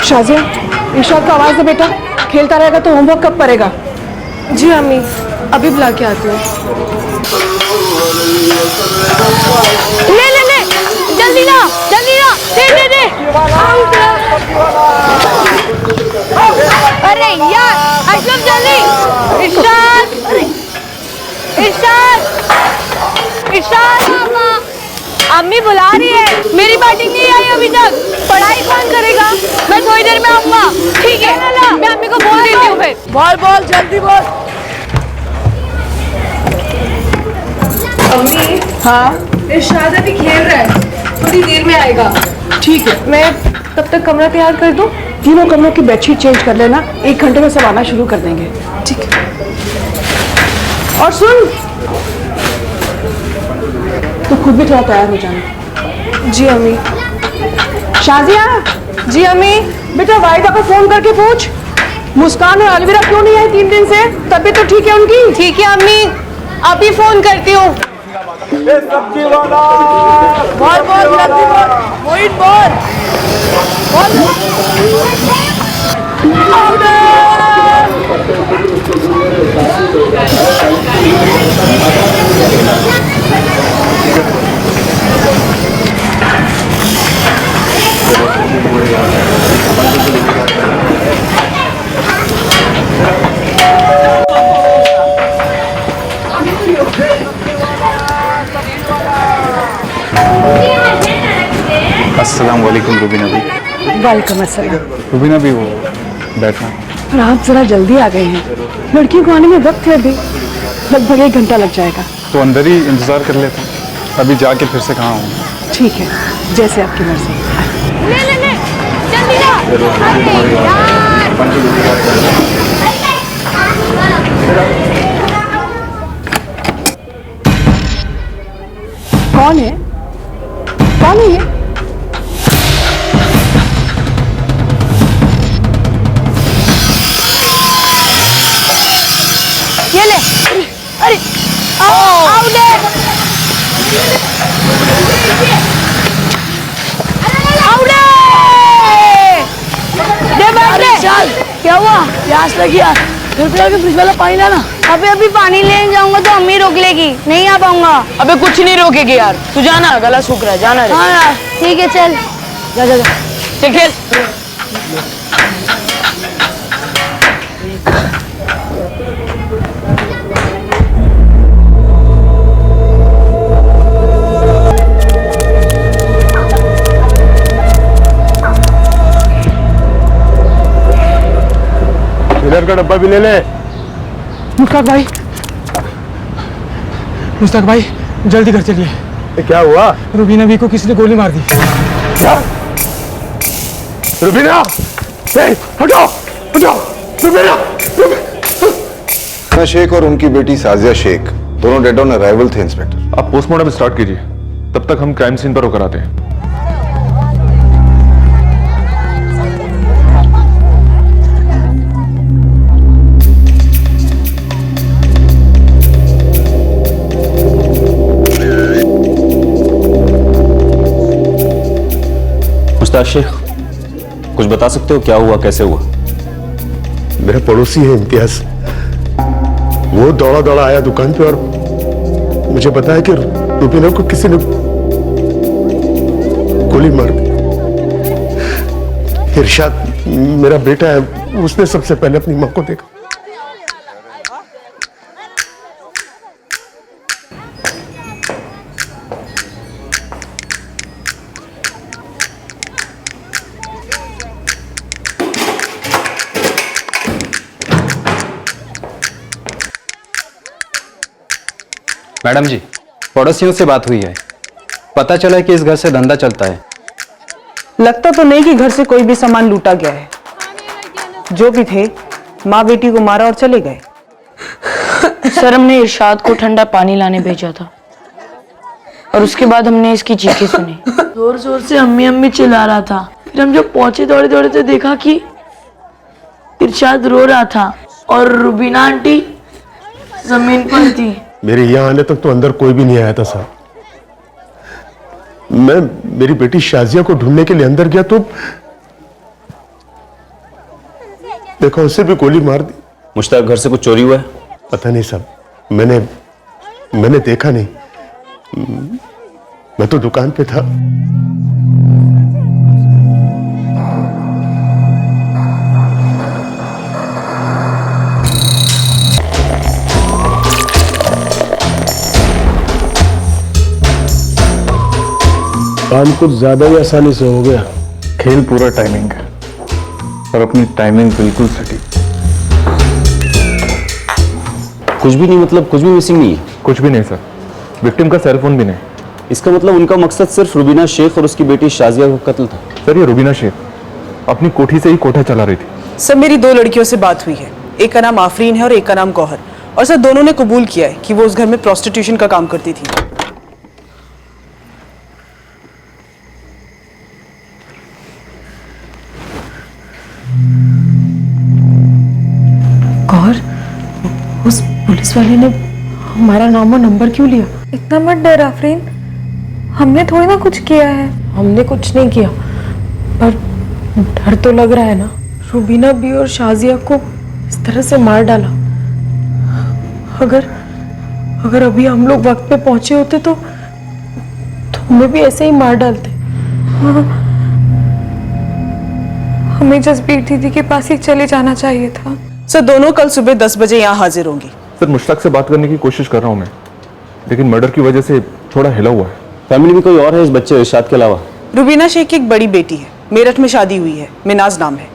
शाजिया, इरशाद को आवाज दे बेटा, खेलता रहेगा तो होमवर्क कब करेगा? जी अम्मी, अभी बुला के आती हूँ। ले ले ले, जल्दी ना, दे दे दे। अरे यार, अशरफ जल्दी। इरशाद, इरशाद, इरशाद। अम्मी बुला रही है, मेरी बैटिंग नहीं आई अभी तक। पढ़ाई कौन करेगा? मैं थोड़ी देर में आऊंगा। ठीक है, मैं अम्मी को बोल देती हूँ फिर। बोल जल्दी बोल। अम्मी, हाँ इरशाद अभी खेल रहा है, थोड़ी देर में आएगा। ठीक है, मैं तब तक कमरा तैयार कर दूँ? तीनों कमरों की बेडशीट चेंज कर लेना, 1 घंटे में सब आना शुरू कर देंगे। ठीक है। और सुन, तो खुद भी थोड़ा तैयार हो जाना। जी अम्मी। शाजिया, जी अम्मी। बेटा वाहिदा को फोन करके पूछ, मुस्कान और अलविरा क्यों नहीं आई 3 दिन से? तबीयत तो ठीक है उनकी? ठीक है अम्मी, अभी फोन करती हूँ। सब्जी वाला बोल जल्दी बोल, मोहित बोल। अस्सलाम वालेकुम रुबीना भी। वालेकुम अस्सलाम। रुबीना भी वो बैठना। पर आप जरा जल्दी आ गए हैं, लड़कियों को आने में वक्त है अभी, लगभग 1 घंटा लग जाएगा। तो अंदर ही इंतजार कर लेते हैं, अभी जाके फिर से कहाँ हूँ। ठीक है, जैसे आपकी मर्जी। ले ले ले, जल्दी ना। अरे यार। कौन है? कौन है ये? ये ले। अरे आउट है। आउट है। दे बैठ ले। चल, क्या हुआ? प्यास लगी यार, घर पे आके फ्रिज वाला पानी लाना। अभी पानी लेने जाऊंगा तो अम्मी रोक लेगी, नहीं आ पाऊंगा। अबे कुछ नहीं रोकेगी यार, तू जाना, गला सूख रहा है, जाना रे। हाँ यार, ठीक है चल। जा चल खेल। इधर का डब्बा भी ले ले। मुश्ताक भाई जल्दी घर चलिए। क्या हुआ? रुबीना भी को किसी ने गोली मार दी। क्या? रुबीना, हटाओ हटाओ, रुबीना। शेख और उनकी बेटी साजिया शेख दोनों डेड ऑन अराइवल थे इंस्पेक्टर। आप पोस्टमार्टम स्टार्ट कीजिए, तब तक हम क्राइम सीन पर होकर आते हैं। मुश्ताक शेख, कुछ बता सकते हो क्या हुआ, कैसे हुआ? मेरा पड़ोसी है इम्तियाज, वो दौड़ा दौड़ा आया दुकान पे और मुझे बताया कि रुबीना को किसी ने गोली मार दी। इरशाद मेरा बेटा है, उसने सबसे पहले अपनी मां को देखा। मैडम जी, पड़ोसियों से बात हुई है, पता चला है कि इस घर से धंधा चलता है। लगता तो नहीं कि घर से कोई भी सामान लूटा गया है। जो भी थे, माँ बेटी को मारा और चले गए। सर, हमने इरशाद को ठंडा पानी लाने भेजा था और उसके बाद हमने इसकी चीखें सुनी। जोर जोर से अम्मी अम्मी चिल्ला रहा था। फिर हम जब पहुंचे दौड़े दौड़े तो देखा कि इरशाद रो रहा था और रुबीना आंटी जमीन पर थी। मेरे यहाँ आने तक तो अंदर कोई भी नहीं आया था साहब। मैं मेरी बेटी शाजिया को ढूंढने के लिए अंदर गया तो देखा उसे भी गोली मार दी। मुश्ताक घर से कुछ चोरी हुआ है? पता नहीं साहब, मैंने देखा नहीं, मैं तो दुकान पे था। काम कुछ ज्यादा ही आसानी से हो गया। खेल पूरा टाइमिंग है और अपनी टाइमिंग बिल्कुल सटीक। कुछ भी नहीं, मतलब कुछ भी मिसिंग नहीं है? कुछ भी नहीं सर, विक्टिम का सेल फोन भी नहीं। इसका मतलब उनका मकसद सिर्फ रुबीना शेख और उसकी बेटी शाजिया का कत्ल था। सर ये रुबीना शेख अपनी कोठी से ही कोठा चला रही थी। सर मेरी 2 लड़कियों से बात हुई है, एक का नाम आफरीन है और एक का नाम गौहर, और सर दोनों ने कबूल किया है कि वो उस घर में प्रोस्टिट्यूशन का काम करती थी। और उस पुलिस वाले ने हमारा नाम और नंबर क्यों लिया? इतना मत डर आफरीन, हमने थोड़ी ना कुछ किया है। हमने कुछ नहीं किया, पर डर तो लग रहा है ना। रुबीना भी और शाजिया को इस तरह से मार डाला। अगर अभी हम लोग वक्त पे पहुंचे होते तो हमें भी ऐसे ही मार डालते। हमें जसबीर दीदी के पास ही चले जाना चाहिए था। सर दोनों कल सुबह 10 बजे यहाँ हाजिर होंगी। सर मुश्ताक से बात करने की कोशिश कर रहा हूँ मैं, लेकिन मर्डर की वजह से थोड़ा हिला हुआ है। फैमिली में कोई और है इस बच्चे इरशाद के अलावा? रुबीना शेख की एक बड़ी बेटी है, मेरठ में शादी हुई है, मिनाज नाम है।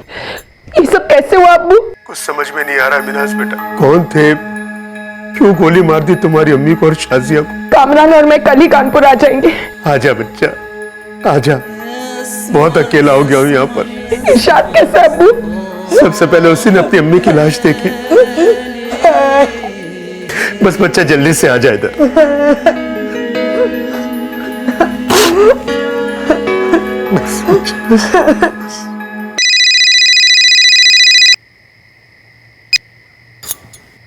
ये सब कैसे हुआ अब्बू? कुछ समझ में नहीं आ रहा मिनाज बेटा, कौन थे, क्यों गोली मार दी तुम्हारी अम्मी को और शाजिया को? कामरान और मैं कल ही कानपुर आ जाएंगे। आजा बच्चा, आजा, बहुत अकेला हो गया हूँ यहाँ पर। इरशाद कैसे अब्बू? सबसे पहले उसी ने अपनी अम्मी की लाश देखी। बस बच्चा जल्दी से आ जाए इधर।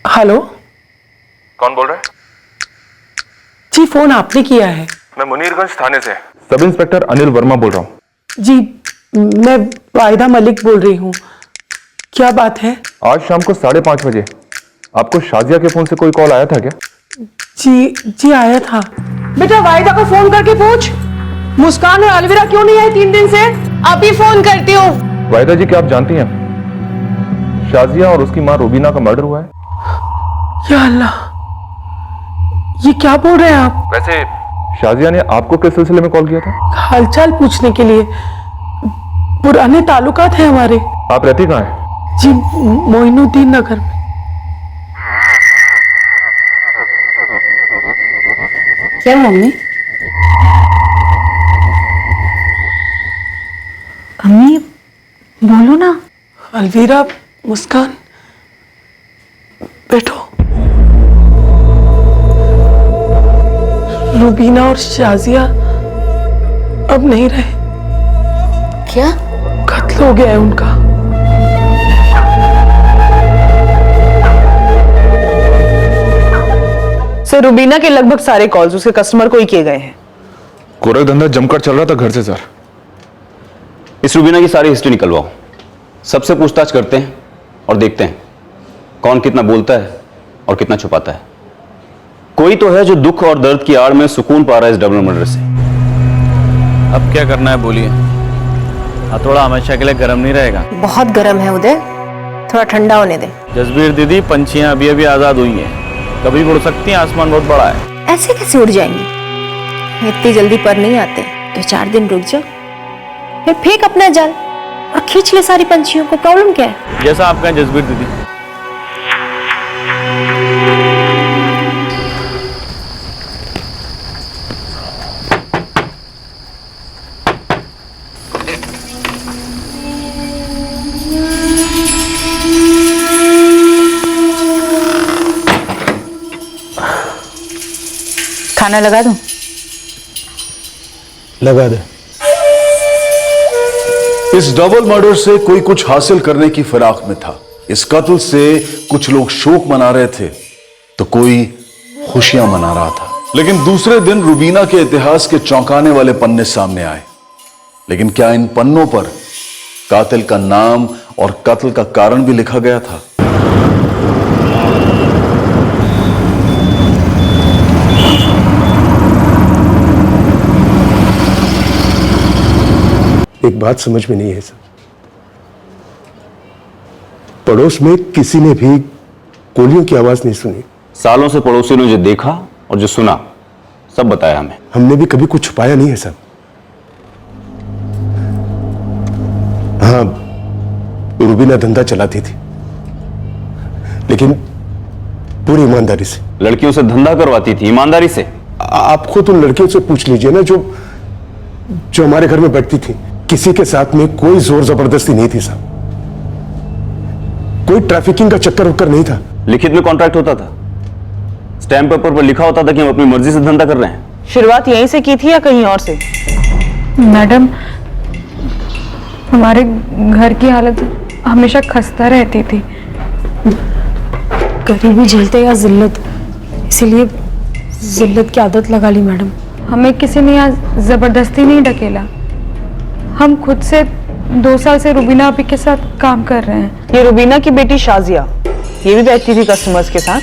हेलो कौन बोल रहा है? जी, फोन आपने किया है। मैं मुनीरगंज थाने से सब इंस्पेक्टर अनिल वर्मा बोल रहा हूँ। जी, मैं वाहिदा मलिक बोल रही हूँ। क्या बात है? आज शाम को 5:30 बजे आपको शाजिया के फोन से कोई कॉल आया था क्या? जी आया था। बेटा वाहिदा को फोन करके पूछ, मुस्कान और अलविरा क्यों नहीं आई 3 दिन से? अभी फोन करती हूँ। वाहिदा जी, क्या आप जानती हैं शाजिया और उसकी मां रुबीना का मर्डर हुआ है? या अल्लाह, ये क्या बोल रहे हैं आप? वैसे शाजिया ने आपको किस सिलसिले में कॉल किया था? हालचाल पूछने के लिए। पुराने ताल्लुकात हैं हमारे। आप रहती कहाँ हैं? जी, मोइनुद्दीन नगर में। क्या मम्मी? अम्मी बोलो ना। अलवीरा, मुस्कान, बैठो। रुबीना और शाजिया अब नहीं रहे। क्या? कत्ल हो गया है उनका। सर रुबीना के लगभग सारे कॉल्स उसके कस्टमर को ही किए गए हैं। गोरख धंधा जमकर चल रहा था घर से सर। इस रुबीना की सारी हिस्ट्री निकलवाओ, सबसे पूछताछ करते हैं और देखते हैं कौन कितना बोलता है और कितना छुपाता है। कोई तो है जो दुख और दर्द की आड़ में सुकून पा रहा है इस डबल मर्डर से। अब क्या करना है बोलिए? हथौड़ा हमेशा के लिए गर्म नहीं रहेगा। बहुत गर्म है उदय, थोड़ा ठंडा होने दे। जसबीर दीदी, पंछियां अभी अभी आजाद हुई हैं, कभी भी उड़ सकती हैं, आसमान बहुत बड़ा है। ऐसे कैसे उड़ जाएंगी? इतनी जल्दी पर नहीं आते, तो 4 दिन रुक जाओ, फिर फेंक अपना जाल और खींच ले सारी पंछियों को। प्रॉब्लम क्या है? जैसा आप कहें जसबीर दीदी। खाना लगा दूं? लगा दे। इस डबल मर्डर से कोई कुछ हासिल करने की फिराक में था। इस कत्ल से कुछ लोग शोक मना रहे थे तो कोई खुशियां मना रहा था। लेकिन दूसरे दिन रुबीना के इतिहास के चौंकाने वाले पन्ने सामने आए। लेकिन क्या इन पन्नों पर कातिल का नाम और कत्ल का कारण भी लिखा गया था। एक बात समझ में नहीं है सर, पड़ोस में किसी ने भी गोलियों की आवाज नहीं सुनी। सालों से पड़ोसियों ने जो देखा और जो सुना सब बताया हमें। हमने भी कभी कुछ छुपाया नहीं है सर। हाँ, रूबीना धंधा चलाती थी, लेकिन पूरी ईमानदारी से। लड़कियों से धंधा करवाती थी ईमानदारी से? आप खुद उन लड़कियों से पूछ लीजिए ना जो हमारे घर में बैठती थी। किसी के साथ में कोई जोर जबरदस्ती नहीं थी साहब, कोई ट्रैफिकिंग का चक्कर वक्कर नहीं था। लिखित में कॉन्ट्रैक्ट होता था, स्टैम्प पेपर पर लिखा होता था कि हम अपनी मर्जी से धंधा कर रहे हैं। शुरुआत यहीं से की थी या कहीं और से? मैडम, हमारे घर की हालत हमेशा खस्ता रहती थी। गरीबी झेलते या जिल्लत, इसीलिए जिल्लत की आदत लगा ली मैडम। हमें किसी ने यहाँ जबरदस्ती नहीं ढकेला, हम खुद से 2 साल से रूबीना आपी के साथ काम कर रहे हैं। ये रूबीना की बेटी शाजिया, ये भी बैठती थी कस्टमर्स के साथ?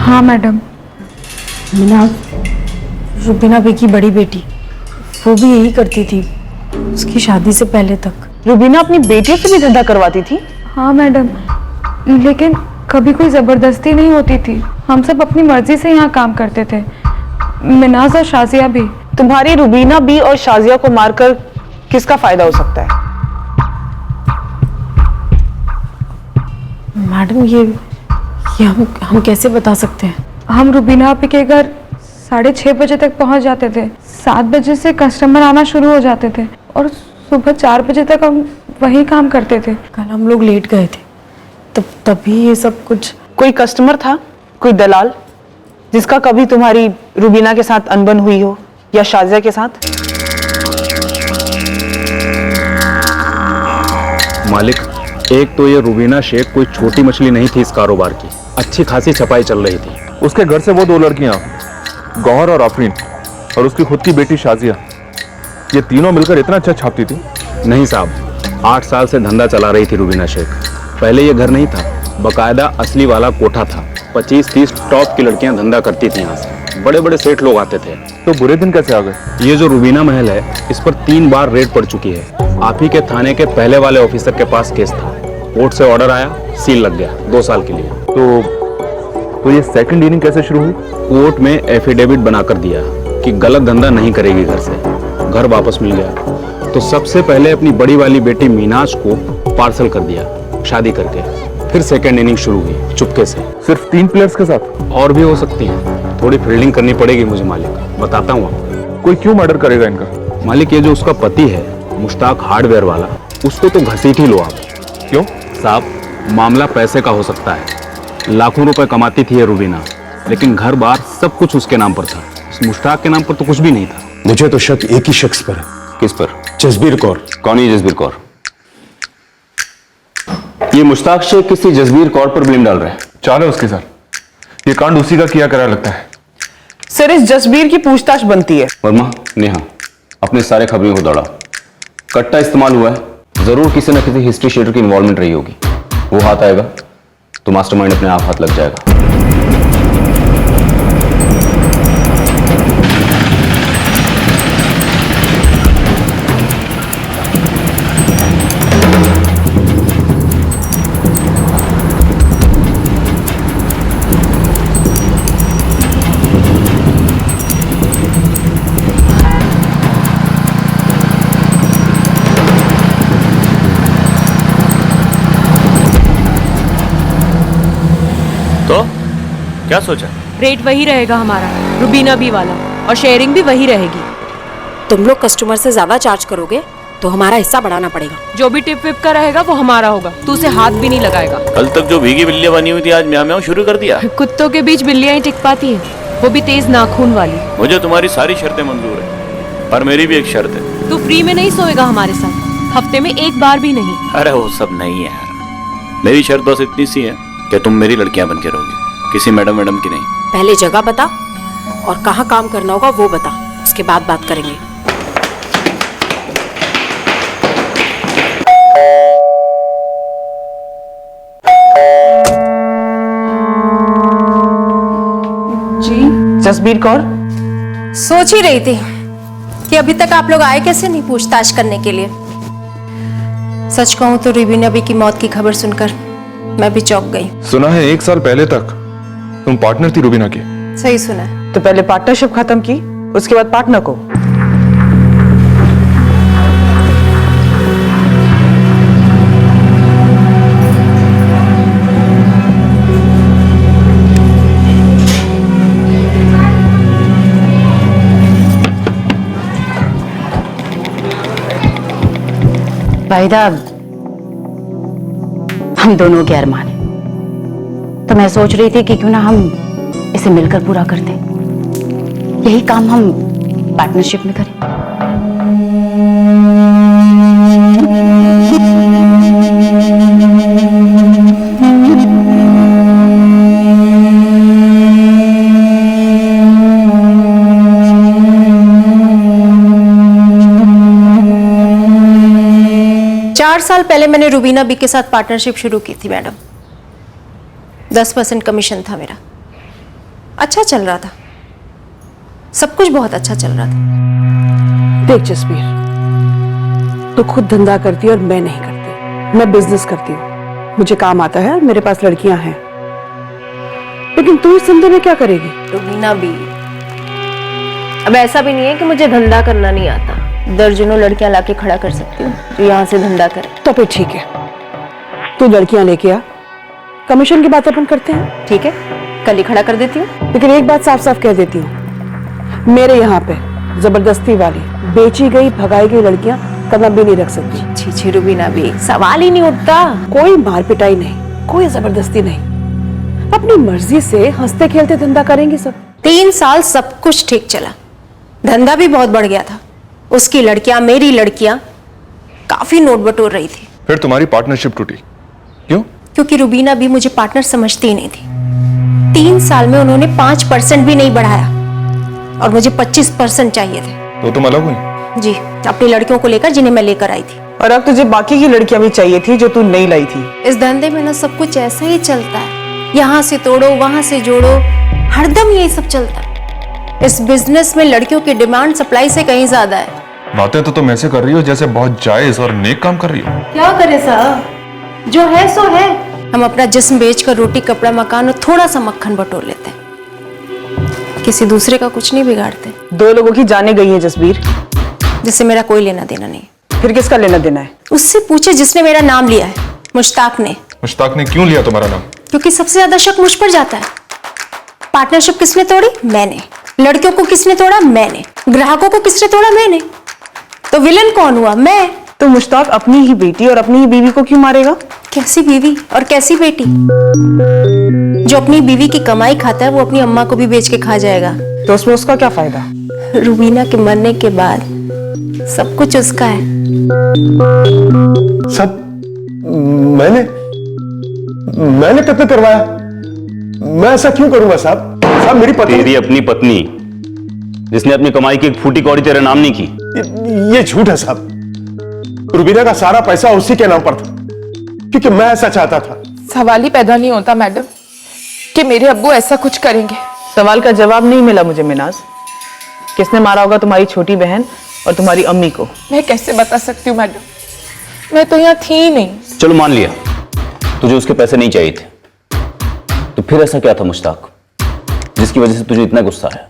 हाँ मैडम। रूबीना बी की बड़ी बेटी, वो भी यही करती थी उसकी शादी से पहले तक। रूबीना अपनी बेटियों से भी धंधा करवाती थी? हाँ मैडम, लेकिन कभी कोई जबरदस्ती नहीं होती थी। हम सब अपनी मर्जी से यहाँ काम करते थे, मिनाज और शाजिया भी। तुम्हारी रूबीना बी और शाजिया को मारकर किसका फायदा हो सकता है? मैडम ये हम कैसे बता सकते हैं? हम रूबीना आपी के घर 6:30 बजे तक पहुंच जाते थे। 7 बजे से कस्टमर आना शुरू हो जाते थे और सुबह 4 बजे तक हम वही काम करते थे। कल हम लोग लेट गए थे, तभी ये सब कुछ। कोई कस्टमर था, कोई दलाल जिसका कभी तुम्हारी रूबीना के साथ अनबन हुई हो या शाजिया के साथ? मालिक, एक तो ये रूबीना शेख कोई छोटी मछली नहीं थी इस कारोबार की, अच्छी खासी छपाई चल रही थी। उसके घर से वो 2 लड़कियां, गौहर और आफरीन, और उसकी खुद की बेटी शाजिया, ये तीनों मिलकर इतना अच्छा छापती थी। नहीं साहब, 8 साल से धंधा चला रही थी रूबीना शेख। पहले ये घर नहीं था, बकायदा असली वाला कोठा था। 25-30 टॉप की लड़कियां धंधा करती थी यहाँ से, बड़े बड़े सेठ लोग आते थे। तो बुरे दिन कैसे आ गए? ये जो रूबीना महल है, इस पर 3 बार रेड पड़ चुकी है। आप ही के थाने के पहले वाले ऑफिसर के पास केस था, कोर्ट से ऑर्डर आया, सील लग गया 2 साल के लिए। तो ये सेकंड इनिंग कैसे शुरू हुई? कोर्ट में एफिडेविट बनाकर दिया कि गलत धंधा नहीं करेगी घर से, घर वापस मिल गया। तो सबसे पहले अपनी बड़ी वाली बेटी मीनाज को पार्सल कर दिया शादी करके। फिर सेकंड इनिंग शुरू हुई चुपके से। सिर्फ 3 प्लेयर्स के साथ? और भी हो सकती हैं, थोड़ी फील्डिंग करनी पड़ेगी मुझे मालिक, बताता हूँ आपको। कोई क्यों मर्डर करेगा इनका? मालिक, ये जो उसका पति है मुश्ताक हार्डवेयर वाला, उसको तो घसीट ही लो आप। क्यों साहब, मामला पैसे का हो सकता है। लाखों रुपए कमाती थी ये रूबीना, लेकिन घर बार सब कुछ उसके नाम पर था। इस मुश्ताक के नाम पर तो कुछ भी नहीं था। मुझे तो शक एक ही शख्स पर है। किस पर? जसबीर कौर। कौन है जसबीर कौर? ये मुश्ताक शेख किसी जसबीर कौर पर ब्लेम डाल रहे हैं। चाल है उसके साथ, ये कांड उसी का किया करा लगता है। सर, इस जसबीर की पूछताछ बनती है। वर्मा, नेहा, अपने सारे खबरों को दौड़ाओ। कट्टा इस्तेमाल हुआ है, जरूर किसी न किसी हिस्ट्री शीटर की इन्वॉल्वमेंट रही होगी। वो हाथ आएगा तो मास्टरमाइंड अपने आप हाथ लग जाएगा। तो क्या सोचा? रेट वही रहेगा हमारा, रूबीना बी वाला, और शेयरिंग भी वही रहेगी। तुम लोग कस्टमर से ज्यादा चार्ज करोगे तो हमारा हिस्सा बढ़ाना पड़ेगा। जो भी टिप विप का रहेगा वो हमारा होगा, तू उसे हाथ भी नहीं लगाएगा। कल तक जो भीगी बिल्लियां बनी हुई थी, आज म्याऊं म्याऊं शुरू कर दिया। कुत्तों के बीच बिल्लियां ही टिक पाती हैं, वो भी तेज नाखून वाली। मुझे तुम्हारी सारी शर्तें मंजूर है, पर मेरी भी एक शर्त है। तू फ्री में नहीं सोएगा हमारे साथ, हफ्ते में 1 बार भी नहीं। अरे वो सब नहीं है यार, मेरी शर्त बस इतनी सी है कि तुम मेरी लड़कियां बन के रहोगी, किसी मैडम की नहीं। पहले जगह बता और कहाँ काम करना होगा वो बता, उसके बाद बात करेंगे। जसबीर कौर, सोच ही रही थी कि अभी तक आप लोग आए कैसे नहीं पूछताछ करने के लिए। सच कहूं तो रुबीना बी की मौत की खबर सुनकर मैं भी चौंक गई। सुना है 1 साल पहले तक तुम पार्टनर थी रुबीना की। सही सुना है। तो पहले पार्टनरशिप खत्म की, उसके बाद पार्टनर को। वाहिदा, हम दोनों के अरमान हैं, तो मैं सोच रही थी कि क्यों ना हम इसे मिलकर पूरा करते। यही काम हम पार्टनरशिप में करें। साल पहले मैंने रुबीना बी के साथ पार्टनरशिप शुरू की थी मैडम। 10% कमीशन था मेरा। अच्छा चल रहा था, सब कुछ बहुत अच्छा चल रहा था। देख जसबीर, तू खुद धंधा करती है और मैं नहीं करती। मैं बिजनेस करती हूँ, मुझे काम आता है, मेरे पास लड़कियां हैं। लेकिन तू इस धंधे में क्या करेगी? रुबीना बी, अब ऐसा भी नहीं है कि मुझे धंधा करना नहीं आता। दर्जनों लड़कियां लाके खड़ा कर सकती हूँ जो यहाँ से धंधा करे। तो फिर ठीक है, तू लड़कियां लेके आ, कमीशन की बात अपन करते हैं। ठीक है, कल ही खड़ा कर देती हूँ। लेकिन एक बात साफ साफ कह देती हूँ, मेरे यहाँ पे जबरदस्ती वाली, बेची गई भगाई गई लड़कियां कदम भी नहीं रख सकती। छी छी रुबीना बी, सवाल ही नहीं उठता। कोई मार पिटाई नहीं, कोई जबरदस्ती नहीं, अपनी मर्जी से हंसते खेलते धंधा करेंगे सब। 3 साल सब कुछ ठीक चला, धंधा भी बहुत बढ़ गया था। उसकी लड़कियां, मेरी लड़कियां काफी नोट बटोर रही थी। फिर तुम्हारी पार्टनरशिप टूटी क्यों? क्योंकि रुबीना भी मुझे पार्टनर समझती ही नहीं थी। 3 साल में उन्होंने 5% भी नहीं बढ़ाया और मुझे 25% चाहिए थे। तो तुम अलग हुई? जी, अपनी लड़कियों को लेकर जिन्हें मैं लेकर आई थी। और अब तुझे बाकी की लड़कियां भी चाहिए थी जो तू नहीं लाई थी। इस धंधे में ना सब कुछ ऐसा ही चलता है, यहाँ से तोड़ो वहां से जोड़ो, हरदम यही सब चलता है। इस बिजनेस में लड़कियों की डिमांड सप्लाई से कहीं ज्यादा है। बातें तो तुम ऐसे कर रही हो जैसे बहुत जायज और नेक काम कर रही हो। क्या करे साहब, जो है सो है। हम अपना जिस्म बेचकर रोटी कपड़ा मकान और थोड़ा सा मक्खन बटोर लेते हैं, किसी दूसरे का कुछ नहीं बिगाड़ते। 2 लोगों की जाने गई है जसबीर, जिससे मेरा कोई लेना देना नहीं। फिर किसका लेना देना है? उससे पूछे जिसने मेरा नाम लिया है, मुश्ताक ने। मुश्ताक ने क्यों लिया तुम्हारा नाम? क्योंकि सबसे ज्यादा शक मुझ पर जाता है। पार्टनरशिप किसने तोड़ी? मैंने। लड़कियों को किसने तोड़ा? मैंने। ग्राहकों को किसने तोड़ा? मैंने। तो विलन कौन हुआ? मैं। तो मुश्ताक अपनी ही बेटी और अपनी ही बीवी को क्यों मारेगा? कैसी बीवी और कैसी बेटी? जो अपनी बीवी की कमाई खाता है वो अपनी अम्मा को भी बेच के खा जाएगा। तो उसमें उसका क्या फायदा? रुबीना के मरने के बाद सब कुछ उसका है। सब मैंने कत्ल करवाया? मैं ऐसा क्यों करूंगा साहब? साहब मेरी पत्नी। तेरी अपनी पत्नी जिसने अपनी कमाई की एक फूटी कौड़ी तेरे नाम नहीं की। ये झूठ है साहब। रुबीना का सारा पैसा उसी के नाम पर था क्योंकि मैं ऐसा चाहता था। सवाल ही पैदा नहीं होता मैडम कि मेरे अब्बू ऐसा कुछ करेंगे। सवाल का जवाब नहीं मिला मुझे मिनाज। किसने मारा होगा तुम्हारी छोटी बहन और तुम्हारी अम्मी को? मैं कैसे बता सकती हूँ मैडम, मैं तो यहाँ थी ही नहीं। चलो मान लिया तुझे उसके पैसे नहीं चाहिए थे, तो फिर ऐसा क्या था मुश्ताक जिसकी वजह से तुझे इतना गुस्सा है?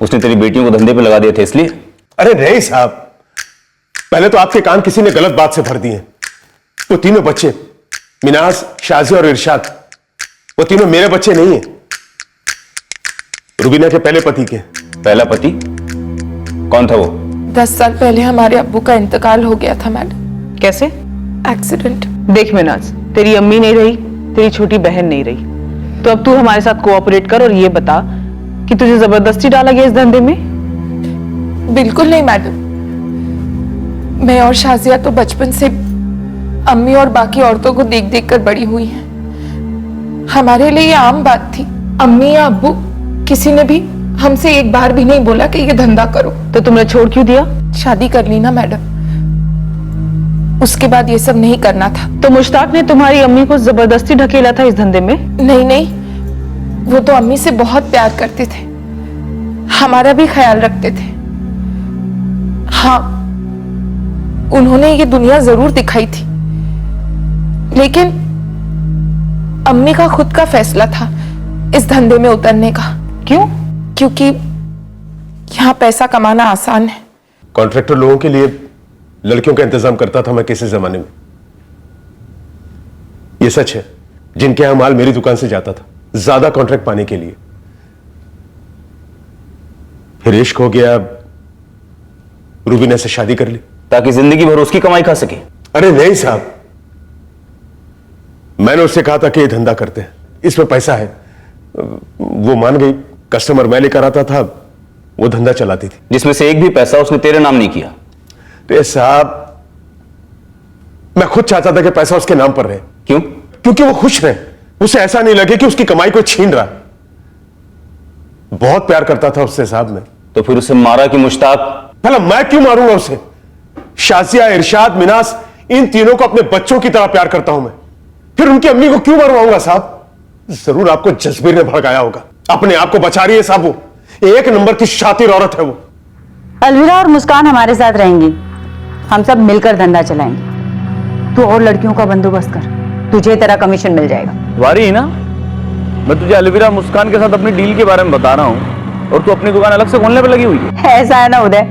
उसने तेरी बेटियों को धंधे पे लगा दिए थे इसलिए? अरे नहीं साहब, पहले तो आपके कान किसी ने गलत बात से भर दिए। वो तीनों बच्चे, मिनाज, शाजिया और इरशाद, वो तीनों मेरे बच्चे नहीं हैं, रुबीना के पहले पति के। पहला पति कौन था वो? 10 साल पहले हमारे अब्बू का इंतकाल हो गया था मैडम। कैसे? एक्सीडेंट। देख मिनाज, तेरी अम्मी नहीं रही, तेरी छोटी बहन नहीं रही, तो अब तू हमारे साथ कोऑपरेट कर और ये बता कि तुझे जबरदस्ती डाला गया इस धंधे में? बिल्कुल नहीं मैडम, मैं और शाजिया तो बचपन से अम्मी और बाकी औरतों को देख देख कर बड़ी हुई हैं। हमारे लिए ये आम बात थी। अम्मी या अब्बू किसी ने भी हमसे एक बार भी नहीं बोला कि ये धंधा करो। तो तुमने छोड़ क्यों दिया? शादी कर ली ना मैडम, उसके बाद ये सब नहीं करना था। तो मुश्ताक ने तुम्हारी अम्मी को जबरदस्ती ढकेला था इस धंधे में? नहीं नहीं, वो तो अम्मी से बहुत प्यार करते थे, हमारा भी ख्याल रखते थे। हाँ, उन्होंने ये दुनिया जरूर दिखाई थी, लेकिन अम्मी का खुद का फैसला था इस धंधे में उतरने का। क्यों? क्योंकि यहाँ पैसा कमाना आसान है। कॉन्ट्रैक्टर लोगों के लिए लड़कियों का इंतजाम करता था मैं किसी जमाने में, ये सच है। जिनके यहां माल मेरी दुकान से जाता था ज्यादा कॉन्ट्रैक्ट पाने के लिए। फिर इश्क हो गया, रूबीना से शादी कर ली ताकि जिंदगी भर उसकी कमाई खा सके। अरे नहीं साहब, मैंने उससे कहा था कि ये धंधा करते हैं, इसमें पैसा है। वो मान गई। कस्टमर मैं लेकर आता था, वो धंधा चलाती थी। जिसमें से एक भी पैसा उसने तेरे नाम नहीं किया। तो साहब, मैं खुद चाहता था कि पैसा उसके नाम पर रहे। क्यों? क्योंकि वो खुश रहे, उसे ऐसा नहीं लगे कि उसकी कमाई को छीन रहा। बहुत प्यार करता था उससे साहब मैं। तो फिर उसे मारा कि मुश्ताक? भला मैं क्यों मारूंगा उसे? शाजिया, इरशाद, मिनास, इन तीनों को अपने बच्चों की तरह प्यार करता हूं मैं। फिर उनकी अम्मी को क्यों मरवाऊंगा साहब? जरूर आपको जसबीर ने भड़काया होगा। अपने आप को बचा रही है साहब, वो एक नंबर की शातिर औरत है वो। अलविरा और मुस्कान हमारे साथ रहेंगी, हम सब मिलकर धंधा चलाएंगे। तू और लड़कियों का बंदोबस्त कर, तुझे तेरा कमीशन मिल जाएगा। वारी है ना, मैं तुझे अलविरा मुस्कान के साथ अपनी डील के बारे में बता रहा हूँ और तू अपनी दुकान अलग से खोलने पे लगी हुई है। ऐसा है ना उदय,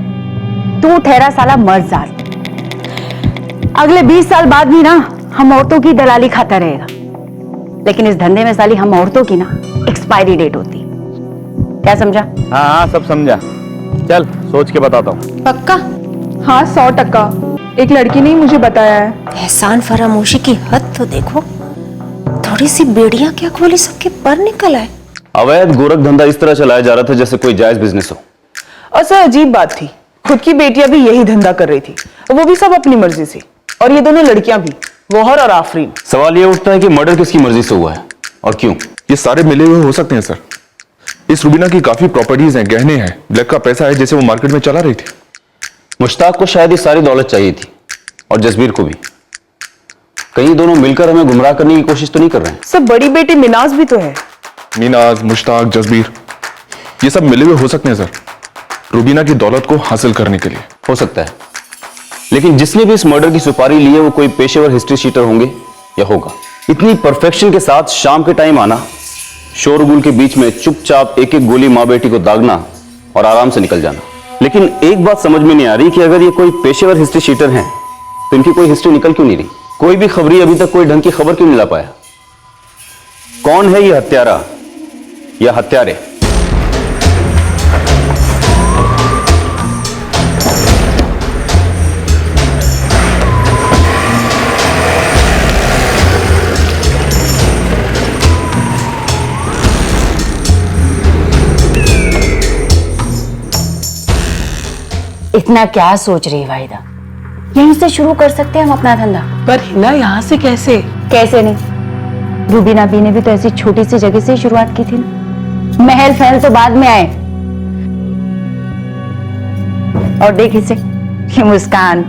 तू ठहरा साला मर्द। अगले 20 साल बाद भी ना हम औरतों की दलाली खाता रहेगा, लेकिन इस धंधे में साली हम औरतों की ना एक्सपायरी डेट होती है। क्या समझा? हाँ हाँ, सब समझा। चल सोच के बताता हूँ। पक्का? हाँ 100%। एक लड़की ने ही मुझे बताया है। एहसान फरामोशी की हद तो देखो, थोड़ी सी बेड़ियां क्या खोली, सबके पर निकल आए। अवैध गोरख धंधा इस तरह चलाया जा रहा था जैसे कोई जायज बिजनेस हो। और सर अजीब बात थी, खुद की बेटियां भी यही धंधा कर रही थी, वो भी सब अपनी मर्जी से। और ये दोनों लड़कियां भी, गौहर और आफरीन। सवाल ये उठता है कि मर्डर किसकी मर्जी से हुआ है और क्यों? ये सारे मिले हुए हो सकते हैं सर। इस रूबीना की काफी प्रॉपर्टीज हैं, गहने हैं, ब्लैक का पैसा है जैसे वो मार्केट में चला रही थी। मुश्ताक को शायद ये सारी दौलत चाहिए थी और जसबीर को भी। कहीं दोनों मिलकर हमें गुमराह करने की कोशिश तो नहीं कर रहे हैं? सर बड़ी बेटी मिनाज भी तो है। मिनाज, मुश्ताक, जसबीर, ये सब मिले हुए हो सकते हैं सर, रूबीना की दौलत को हासिल करने के लिए। हो सकता है, लेकिन जिसने भी इस मर्डर की सुपारी ली है वो कोई पेशेवर हिस्ट्री शीटर होंगे या होगा। इतनी परफेक्शन के साथ शाम के टाइम आना, शोरगुल के बीच में चुपचाप एक एक गोली माँ बेटी को दागना और आराम से निकल जाना। लेकिन एक बात समझ में नहीं आ रही कि अगर ये कोई पेशेवर हिस्ट्री शीटर हैं तो इनकी कोई हिस्ट्री निकल क्यों नहीं रही? कोई भी खबरी अभी तक कोई ढंग की खबर क्यों नहीं ला पाया? कौन है ये हत्यारा या हत्यारे? इतना क्या सोच रही है वाहिदा? यहीं से शुरू कर सकते हैं हम अपना धंधा। पर हिना यहाँ से कैसे? कैसे नहीं, रूबीना बी ने भी तो ऐसी छोटी सी जगह से ही शुरुआत की थी ना। महल फहल तो बाद में आए। और देख इसे, ये मुस्कान,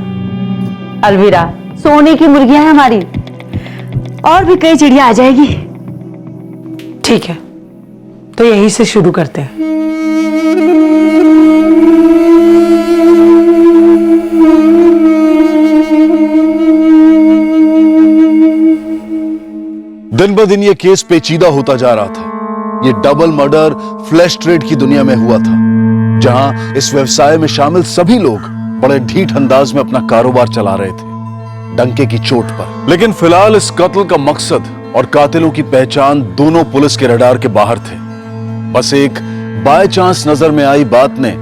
अलविरा, सोने की मुर्गियां हैं हमारी। और भी कई चिड़िया आ जाएगी। ठीक है, तो यहीं से शुरू करते हैं। दिन ब दिन ये केस पेचीदा होता जा रहा था। ये डबल मर्डर फ्लैश ट्रेड की दुनिया में हुआ था, जहां इस व्यवसाय में शामिल सभी लोग बड़े ढीठ अंदाज में अपना कारोबार चला रहे थे, डंके की चोट पर। लेकिन फिलहाल इस कत्ल का मकसद और कातिलों की पहचान दोनों पुलिस के रडार के बाहर थे। बस एक बाय चांस नजर में आई बात ने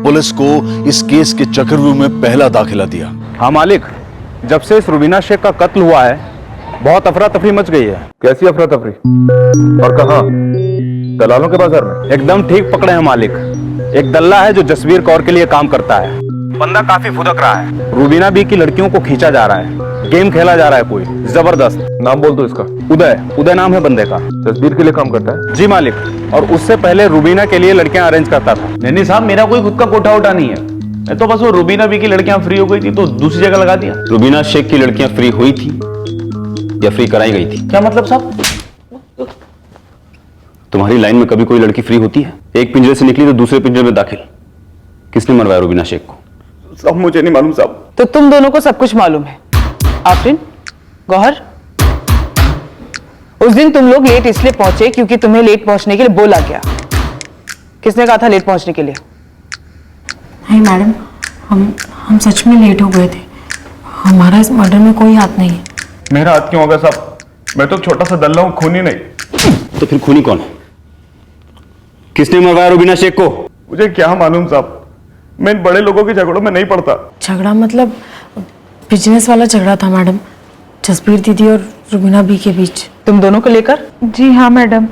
पुलिस को इस केस के चक्रव्यूह में पहला दाखिला दिया। हाँ मालिक, जब से इस रुबीना शेख का कत्ल हुआ है बहुत अफरा तफरी मच गई है। कैसी अफरा तफरी और कहां? दलालों के बाजार में? एकदम ठीक पकड़े हैं मालिक। एक दल्ला है जो जसबीर कौर के लिए काम करता है। बंदा काफी फुदक रहा है। रूबीना बी की लड़कियों को खींचा जा रहा है, गेम खेला जा रहा है कोई जबरदस्त। नाम बोल दो इसका। उदय नाम है बंदे का। जसबीर के लिए काम करता है? जी मालिक, और उससे पहले रूबीना के लिए लड़कियां अरेंज करता था। नहीं साहब, मेरा कोई खुद का कोठा उठा नहीं है। मैं तो बस वो रूबीना बी की लड़कियां फ्री हो गई थी तो दूसरी जगह लगा दिया। रूबीना शेख की लड़कियां फ्री हुई थी या फ्री कराई गई थी? क्या मतलब साहब? तुम्हारी लाइन में कभी कोई लड़की फ्री होती है? एक पिंजरे से निकली तो दूसरे पिंजरे में दाखिल। किसने मरवाया रुबीना शेख को? साहब मुझे नहीं मालूम साहब। तो तुम दोनों को सब कुछ मालूम है? आफरीन, गौहर, उस दिन तुम लोग लेट इसलिए पहुंचे क्योंकि तुम्हें लेट पहुंचने के लिए बोला गया। किसने कहा था लेट पहुंचने के लिए? नहीं मैडम, हम सच में लेट हो गए थे। हमारा इस मर्डर में कोई हाथ नहीं है। मेरा हाथ क्यों होगा साहब? मैं तो छोटा सा दल्ला हूं, खूनी नहीं। तो फिर खूनी कौन है? किसने मरवाया रुबीना शेख को? मुझे क्या मालूम साहब, मैं इन बड़े लोगों के झगड़ों में नहीं पड़ता। झगड़ा मतलब बिजनेस वाला झगड़ा था मैडम, जसबीर दीदी और रुबीना बी के बीच। तुम दोनों को लेकर? जी हाँ मैडम,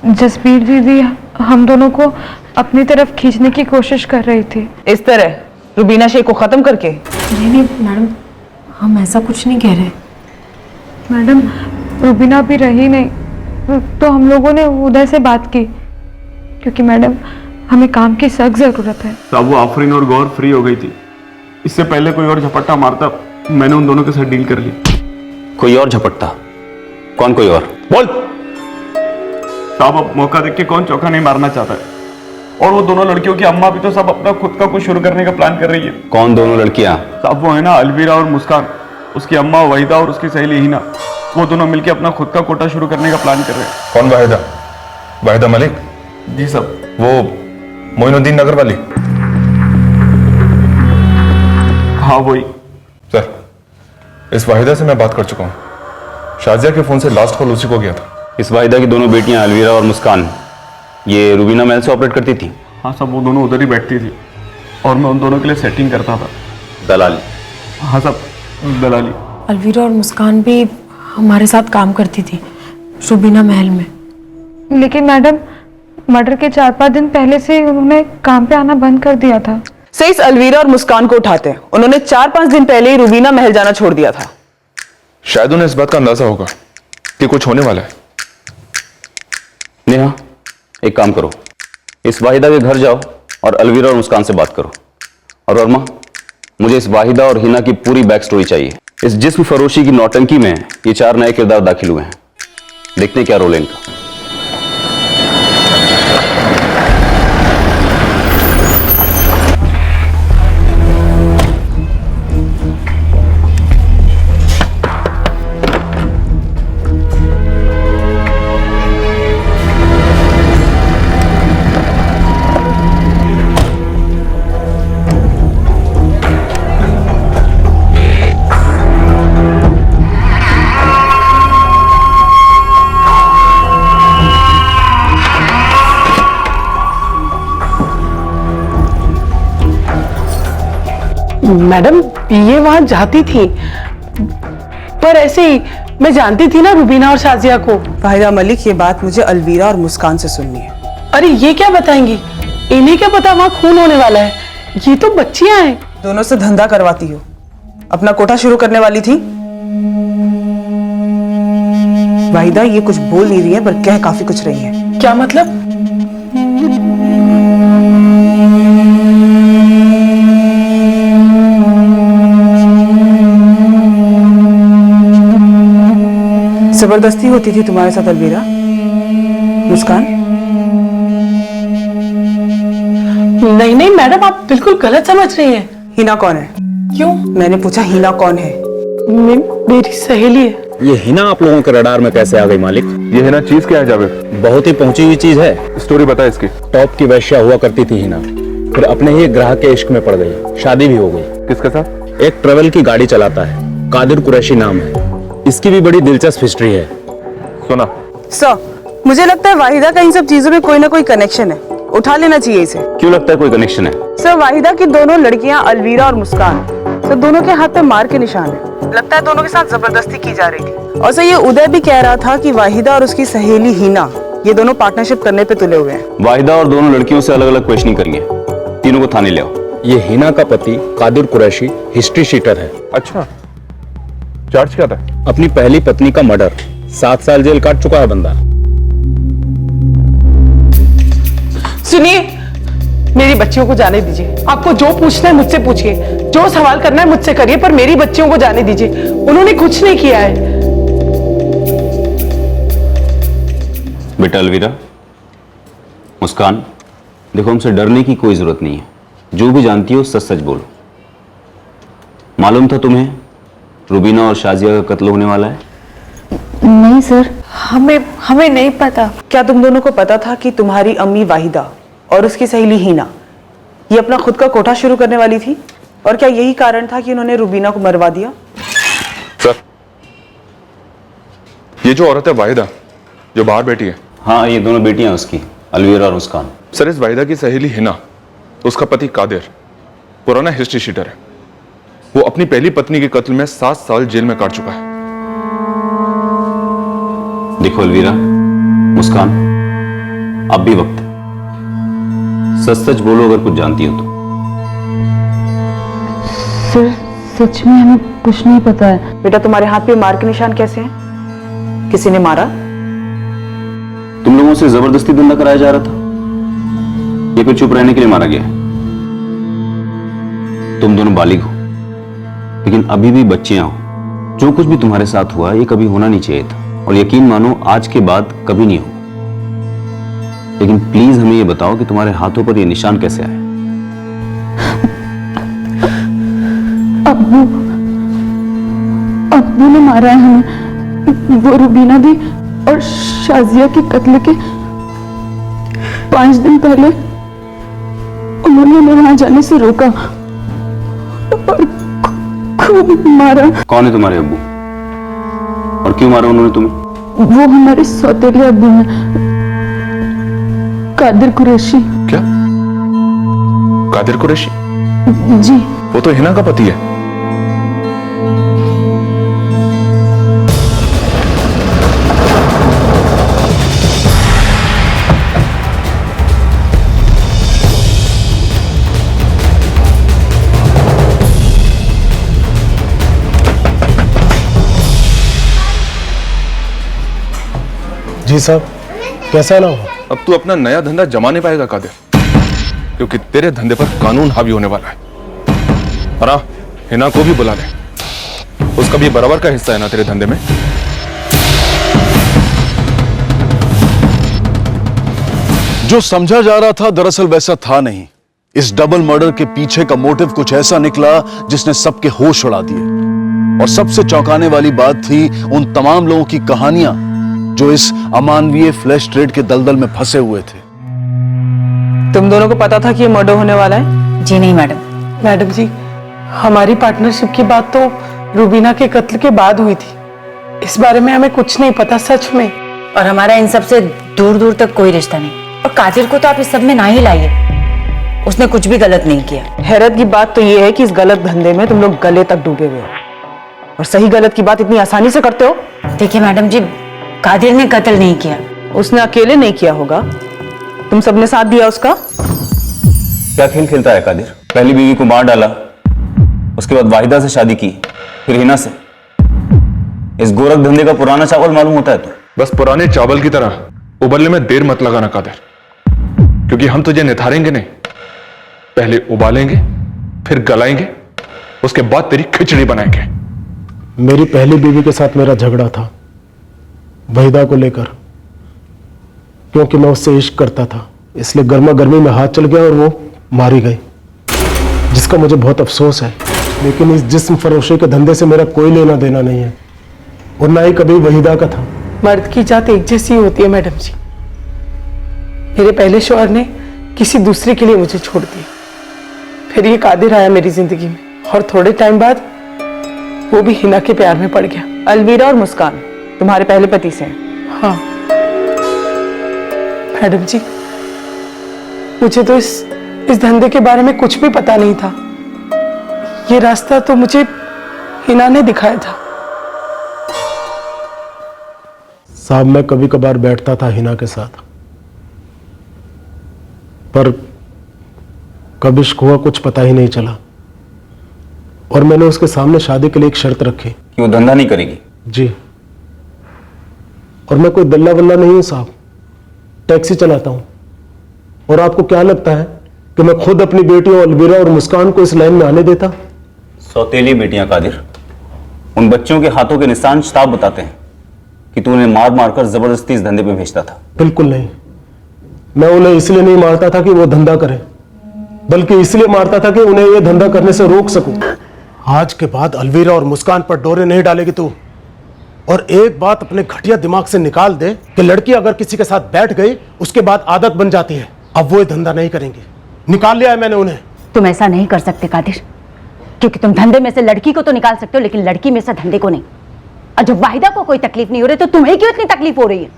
जसबीर दीदी हम दोनों को अपनी तरफ खींचने की कोशिश कर रही थी। इस तरह रुबीना शेख को खत्म करके? नहीं मैडम, हम ऐसा कुछ नहीं कह रहे। मैडम रुबीना भी रही नहीं तो हम लोगों ने उदय से बात की, क्योंकि मैडम हमें काम की सख्त जरूरत है। साहब वो आफरीन और गौर फ्री हो गई थी, इससे पहले कोई और झपट्टा मारता मैंने उन दोनों के साथ डील कर ली। कोई और झपट्टा? कौन कोई और? बोल। साहब अब मौका देख के कौन चौका नहीं मारना चाहता है? और वो दोनों लड़कियों की अम्मा भी तो सब अपना खुद का कुछ शुरू करने का प्लान कर रही है। कौन दोनों लड़कियां? साहब वो है ना अलवीरा और मुस्कान, उसकी अम्मा वाहिदा और उसकी सहेली हिना, वो दोनों मिलके अपना खुद का कोटा शुरू करने का प्लान कर रहे हैं। कौन वाहिदा? वाहिदा मलिक? जी साहब। वो मोइनुद्दीन नगर वाली? हाँ वही। सर, इस वाहिदा से मैं बात कर चुका हूँ। शाजिया के फोन से लास्ट कॉल उसी को गया था। इस वाहिदा की दोनों बेटियां अलवीरा और मुस्कान ये रुबीना महल से ऑपरेट करती थी? हाँ साहब, वो दोनों उधर ही बैठती थी और मैं उन दोनों के लिए सेटिंग करता था। दलाली? हाँ साहब, दलाली। अलवीरा और मुस्कान भी हमारे साथ काम करती थी रुबीना महल में। लेकिन मैडम मर्डर के 4-5 दिन पहले से उन्होंने काम पे आना बंद कर दिया था। से इस अलवीरा और मुस्कान को उठाते हैं। उन्होंने 4-5 दिन पहले ही रुबीना महल जाना छोड़ दिया था। शायद उन्हें इस बात का अंदाजा होगा कि कुछ होने वाला है। नेहा, एक काम करो, इस वाहिदा के घर जाओ और अलवीरा और मुस्कान से बात करो। और वर्मा, मुझे इस वाहिदा और हिना की पूरी बैक स्टोरी चाहिए। इस जिस्म फरोशी की नौटंकी में ये 4 नए किरदार दाखिल हुए हैं, देखते हैं क्या रोल है इनका। मैडम ये वहां जाती थी, पर ऐसे ही मैं जानती थी ना रुबीना और शाजिया को। वाहिदा मलिक, ये बात मुझे अलवीरा और मुस्कान से सुननी है। अरे ये क्या बताएंगी? इन्हें क्या पता वहां खून होने वाला है? ये तो बच्चियां हैं। दोनों से धंधा करवाती हो, अपना कोटा शुरू करने वाली थी। वाहिदा ये कुछ बोल नहीं रही है पर कह काफी कुछ रही है। क्या मतलब? जबरदस्ती होती थी तुम्हारे साथ अलवीरा? मुस्कान? नहीं नहीं मैडम, आप बिल्कुल गलत समझ रही हैं। हिना कौन है? क्यों? मैंने पूछा हिना कौन है? मेरी सहेली है। ये हिना आप लोगों के रडार में कैसे आ गई मालिक? ये हिना चीज क्या है जावेद? बहुत ही पहुंची हुई चीज है। स्टोरी बता इसकी। टॉप की वैश्या हुआ करती थी हिना, फिर अपने ही ग्राहक के इश्क में पड़ गई, शादी भी हो गई। किसके साथ? एक ट्रेवल की गाड़ी चलाता है, कादिर कुरैशी नाम है। इसकी भी बड़ी दिलचस्प हिस्ट्री है। सुना सर, मुझे लगता है वाहिदा का इन सब चीजों में कोई ना कोई कनेक्शन है। उठा लेना चाहिए इसे। क्यों लगता है कोई कनेक्शन है? सर, वाहिदा की दोनों लड़कियां अलवीरा और मुस्कान, सर दोनों के हाथ पे मार के निशान है। लगता है दोनों के साथ जबरदस्ती की जा रही थी। और सर ये उदय भी कह रहा था कि वाहिदा और उसकी सहेली हिना ये दोनों पार्टनरशिप करने पे तुले हुए हैं। वाहिदा और दोनों लड़कियों से अलग अलग क्वेश्चनिंग करेंगे, तीनों को थाने ले आओ। ये हिना का पति कादिर कुरैशी हिस्ट्री शीटर है। अच्छा, चार्ज क्या था? अपनी पहली पत्नी का मर्डर, 7 साल जेल काट चुका है बंदा। सुनिए, मेरी बच्चियों को जाने दीजिए। आपको जो पूछना है मुझसे पूछिए, जो सवाल करना है मुझसे करिए, पर मेरी बच्चियों को जाने दीजिए। उन्होंने कुछ नहीं किया है। बेटा अलवीरा, मुस्कान, देखो हमसे डरने की कोई जरूरत नहीं है। जो भी जानती हो सच सच बोलो। मालूम था तुम्हें रुबीना और शाजिया का कत्ल होने वाला है? नहीं सर, हमें नहीं पता। क्या तुम दोनों को पता था कि तुम्हारी अम्मी वाहिदा और उसकी सहेली हिना ये अपना खुद का कोठा शुरू करने वाली थी? और क्या यही कारण था कि उन्होंने रुबीना को मरवा दिया? सर, ये जो औरत है वाहिदा, जो बाहर बैठी है। हाँ, ये दोनों बेटियां उसकी, अलवीरा और मुस्कान। सर, इस वाहिदा की सहेली हिना, उसका पति कादिर पुराना हिस्ट्री शीटर है। वो अपनी पहली पत्नी के कत्ल में 7 साल जेल में काट चुका है। देखो अलवीरा, मुस्कान, अब भी वक्त है। सच सच बोलो अगर कुछ जानती हो तो। सर सच में हमें कुछ नहीं पता है। बेटा, तुम्हारे हाथ पे मार के निशान कैसे हैं? किसी ने मारा? तुम लोगों से जबरदस्ती धंधा कराया जा रहा था या फिर चुप रहने के लिए मारा गया? तुम दोनों बालिग हो, लेकिन अभी भी बच्चियां हो। जो कुछ भी तुम्हारे साथ हुआ ये कभी होना नहीं चाहिए था, और यकीन मानो आज के बाद कभी नहीं होगा। लेकिन प्लीज हमें ये बताओ कि तुम्हारे हाथों पर ये निशान कैसे आए? अब्बू ने मारा है हमें। वो रुबीना दी और शाजिया के कत्ल के 5 दिन पहले उन्होंने हमें वहां जाने से रोका और खूब मारा। कौन है तुम्हारे अब्बू और क्यों मारा उन्होंने तुम्हें? वो हमारे सौतेले अब्बू हैं, कादिर कुरैशी। क्या? कादिर कुरैशी? जी। वो तो हिना का पति है। जी साहब, कैसा ना हो? अब तू अपना नया धंधा जमा नहीं पाएगा कादिर, क्योंकि तेरे धंधे पर कानून हावी होने वाला है। और हाँ, हिना को भी बुला ले, उसका भी बराबर का हिस्सा है ना तेरे धंधे में। जो समझा जा रहा था दरअसल वैसा था नहीं। इस डबल मर्डर के पीछे का मोटिव कुछ ऐसा निकला जिसने सबके होश उड़ा दिए। और सबसे चौंकाने वाली बात थी उन तमाम लोगों की कहानियां जो इस अमानवीय फ्लैश ट्रेड के दलदल में फंसे हुए थे। तुम दोनों को पता था कि ये मर्डर होने वाला है? जी नहीं मैडम। मैडम जी, हमारी पार्टनरशिप की बात तो रुबीना के कत्ल के बाद हुई थी। इस बारे में हमें कुछ नहीं पता सच में। और हमारा इन सब से दूर दूर तक कोई रिश्ता नहीं। और कादिर को तो आप इस सब में ना ही लाइए, उसने कुछ भी गलत नहीं किया। हैरत की बात तो ये है कि इस गलत धंधे में तुम लोग गले तक डूबे हुए हो, और सही गलत की बात इतनी आसानी से करते हो। देखिए मैडम जी, कादिर ने कत्ल नहीं किया। उसने अकेले नहीं किया होगा, तुम सबने साथ दिया उसका। क्या खेल खेलता है कादिर? पहली बीवी को मार डाला, उसके बाद वाहिदा से शादी की, फिर हिना से। इस गोरख धंधे का पुराना चावल मालूम होता है तो? बस पुराने चावल की तरह उबलने में देर मत लगाना कादिर, क्योंकि हम तुझे निथारेंगे नहीं। पहले उबालेंगे, फिर गलाएंगे, उसके बाद तेरी खिचड़ी बनाएंगे। मेरी पहली बीवी के साथ मेरा झगड़ा था वहीदा को लेकर, क्योंकि मैं उससे इश्क करता था, इसलिए गर्मा गर्मी में हाथ चल गया और वो मारी गई, जिसका मुझे बहुत अफसोस है। लेकिन इस जिस्म फरोशी के धंधे से मेरा कोई लेना देना नहीं है, और ना ही कभी वहीदा का था। मर्द की जात एक जैसी होती है मैडम जी। मेरे पहले शौहर ने किसी दूसरे के लिए मुझे छोड़ दिया, फिर ये कादिर आया मेरी जिंदगी में, और थोड़े टाइम बाद वो भी हिना के प्यार में पड़ गया। अलवीरा और मुस्कान तुम्हारे पहले पति से हैं? हाँ मैडम जी, मुझे तो इस धंधे के बारे में कुछ भी पता नहीं था। ये रास्ता तो मुझे हिना ने दिखाया था। साहब, मैं कभी कभार बैठता था हिना के साथ, पर कब इश्क हुआ कुछ पता ही नहीं चला। और मैंने उसके सामने शादी के लिए एक शर्त रखी कि वो धंधा नहीं करेगी। जी, और मैं कोई दल्ला वल्ला नहीं हूं साहब, टैक्सी चलाता हूं। और आपको क्या लगता है कि मैं खुद अपनी बेटियों अलवीरा और मुस्कान को इस लाइन में आने देता? सौतेली बेटियां कादिर, उन बच्चों के हाथों के निशान शताब बताते हैं कि तू उन्हें मार मारकर जबरदस्ती इस धंधे पे भेजता था? बिल्कुल नहीं। मैं उन्हें इसलिए नहीं मारता था कि वो धंधा करें, बल्कि इसलिए मारता था कि उन्हें ये धंधा करने से रोक सकूं। आज के बाद अलवीरा और मुस्कान पर डोरे नहीं डालेगी तू। और एक बात अपने घटिया दिमाग से निकाल दे कि लड़की अगर किसी के साथ बैठ गई उसके बाद आदत बन जाती है। अब वो ये धंधा नहीं करेंगी। निकाल लिया है मैंने उन्हें। तुम ऐसा नहीं कर सकते कादिर, क्योंकि तुम धंधे में से लड़की को तो निकाल सकते हो, लेकिन लड़की में से धंधे को नहीं। और जब वाहिदा को कोई तकलीफ नहीं हो रही तो तुम्हें क्यों इतनी तकलीफ हो रही है?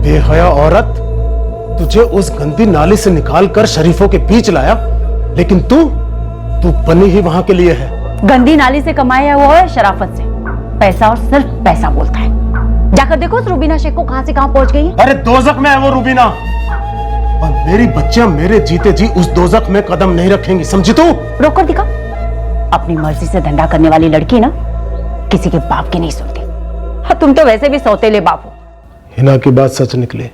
बेहया औरत, तुझे उस गंदी नाली से निकाल कर शरीफों के बीच लाया, लेकिन तू बनी ही वहां के लिए है। गंदी नाली से कमाया हुआ है शराफत से। पैसा और सिर्फ पैसा बोलता है। जाकर देखो उस रुबीना शेख को कहां से कहां पहुंच गई है। अरे दोजख में है वो रुबीना, और मेरी बच्चियां मेरे जीते जी उस दोजख में कदम नहीं रखेंगी, समझी तू? रोक कर दिखा। अपनी मर्जी से धंधा करने वाली लड़की ना किसी के बाप की नहीं सुनती। हाँ, तुम तो वैसे भी सौतेले बाप हो। हिना की बात सच निकली।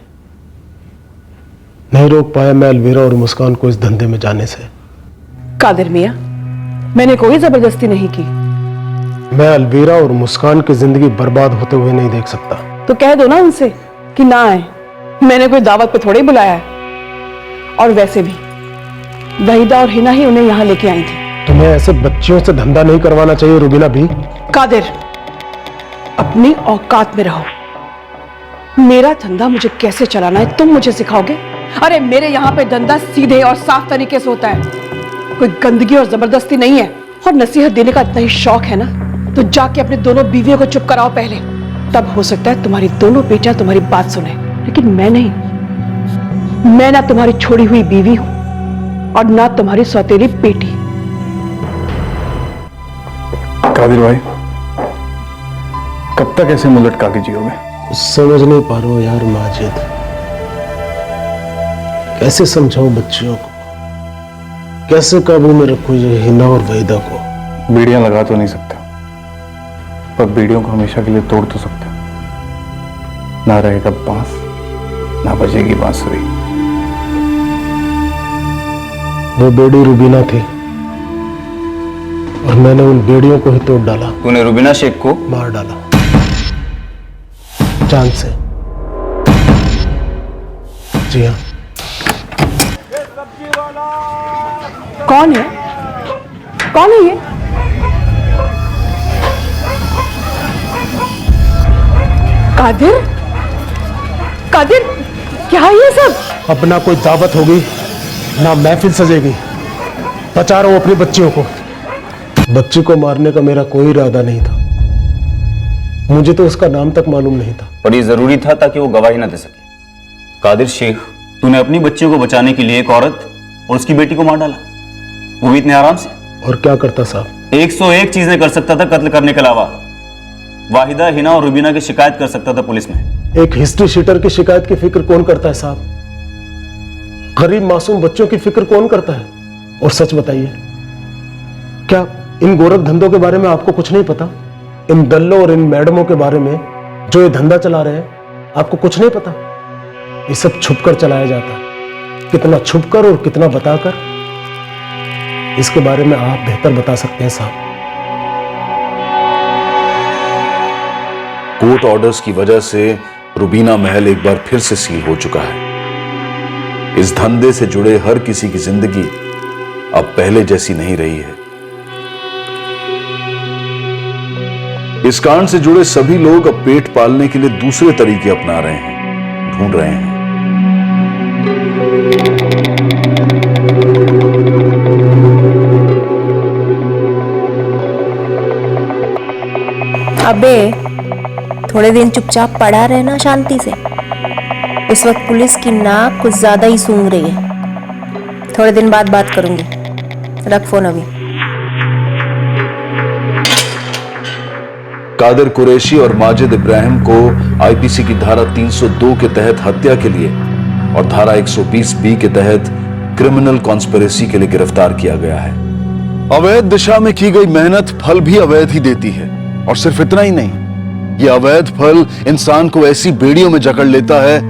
नहीं रोक पाया मैं अलवीरा और मुस्कान को इस धंधे में जाने से। कादिर मियां, मैंने कोई जबरदस्ती नहीं की। मैं अलवीरा और मुस्कान की जिंदगी बर्बाद होते हुए नहीं देख सकता। तो कह दो ना उनसे कि ना आए। मैंने कोई दावत पे थोड़ी बुलाया है। और वैसे भी वहीदा और हिना ही उन्हें यहाँ लेके आई थी। तुम्हें ऐसे बच्चियों से धंधा नहीं करवाना चाहिए रुबीना भी। कादिर, अपनी औकात में रहो। मेरा धंधा मुझे कैसे चलाना है तुम मुझे सिखाओगे? अरे मेरे यहाँ पे धंधा सीधे और साफ तरीके से होता है। कोई गंदगी और जबरदस्ती नहीं है। और नसीहत देने का इतना ही शौक है ना, तो जाके अपने दोनों बीवियों को चुप कराओ पहले। तब हो सकता है तुम्हारी दोनों बेटियां तुम्हारी बात सुने, लेकिन मैं नहीं। मैं ना तुम्हारी छोड़ी हुई बीवी हूं और ना तुम्हारी सौतेली बेटी। कादिर भाई, कब तक ऐसे मुंह लटका के जियोगे? समझ नहीं पा रहा हूं यार माजिद, कैसे समझाऊं बच्चियों को, कैसे काबू में रखूं ये हिना और वहीदा को? बीड़ियां लगा तो नहीं सकता, पर बीड़ियों को हमेशा के लिए तोड़ तो सकते। ना रहेगा बांस, ना बजेगी बांसुरी। वो बेड़ी रुबीना थी और मैंने उन बेड़ियों को ही तोड़ डाला। तूने रुबीना शेख को मार डाला जान से। जी हाँ। कौन है? कौन है ये? कादिर? कादिर, क्या है ये सब? अपना कोई दावत होगी ना महफिल सजेगी। बचा रहा हूं अपनी बच्चियों को। बच्ची को मारने का मेरा कोई इरादा नहीं था। मुझे तो उसका नाम तक मालूम नहीं था। पर ये जरूरी था ताकि वो गवाही ना दे सके। कादिर शेख, तूने अपनी बच्चियों को बचाने के लिए एक औरत और उसकी बेटी को मार डाला, वो भी इतने आराम से। और क्या करता साहब? 101 चीजें कर सकता था कत्ल करने के अलावा। वाहिदा, हिना और रुबीना की शिकायत कर सकता था पुलिस में। एक हिस्ट्री शीटर की शिकायत की फिक्र कौन करता है साहब? गरीब मासूम बच्चों की फिक्र कौन करता है? और सच बताइए, क्या इन गोरख धंधों के बारे में आपको कुछ नहीं पता? इन दल्लों और इन मैडमों के बारे में जो ये धंधा चला रहे हैं, आपको कुछ नहीं पता? ये सब छुपकर चलाया जाता है। कितना छुपकर और कितना बताकर, इसके बारे में आप बेहतर बता सकते हैं साहब। कोर्ट ऑर्डर्स की वजह से रुबीना महल एक बार फिर से सील हो चुका है। इस धंधे से जुड़े हर किसी की जिंदगी अब पहले जैसी नहीं रही है। इस कांड से जुड़े सभी लोग अब पेट पालने के लिए दूसरे तरीके अपना रहे हैं, ढूंढ रहे हैं। अबे थोड़े दिन चुपचाप पड़ा रहना शांति से। इस वक्त पुलिस की नाक कुछ ज्यादा ही सूंघ रही है। थोड़े दिन बाद बात करूंगी, रख फोन अभी। कादिर कुरैशी और माजिद इब्राहिम को आईपीसी की धारा 302 के तहत हत्या के लिए और धारा 120 के तहत क्रिमिनल कॉन्स्पिरेसी के लिए गिरफ्तार किया गया है। अवैध दिशा में की गई मेहनत फल भी अवैध ही देती है। और सिर्फ इतना ही नहीं, यह अवैध फल इंसान को ऐसी बेड़ियों में जकड़ लेता है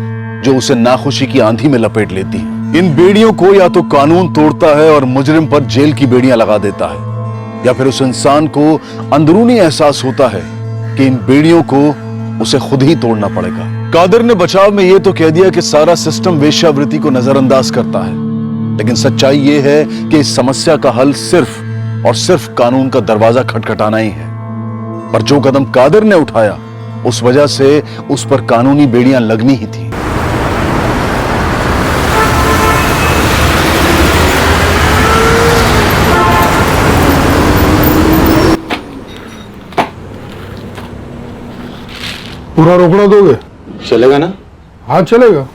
जो उसे नाखुशी की आंधी में लपेट लेती है। इन बेड़ियों को या तो कानून तोड़ता है और मुजरिम पर जेल की बेड़ियां लगा देता है, या फिर उस इंसान को अंदरूनी एहसास होता है कि इन बेड़ियों को उसे खुद ही तोड़ना पड़ेगा। कादिर ने बचाव में यह तो कह दिया कि सारा सिस्टम वेश्यावृत्ति को नजरअंदाज करता है, लेकिन सच्चाई यह है कि इस समस्या का हल सिर्फ और सिर्फ कानून का दरवाजा खटखटाना ही है। पर जो कदम कादिर ने उठाया, उस वजह से उस पर कानूनी बेड़ियां लगनी ही थी। पूरा रोकड़ा दोगे? चलेगा ना? हाँ चलेगा।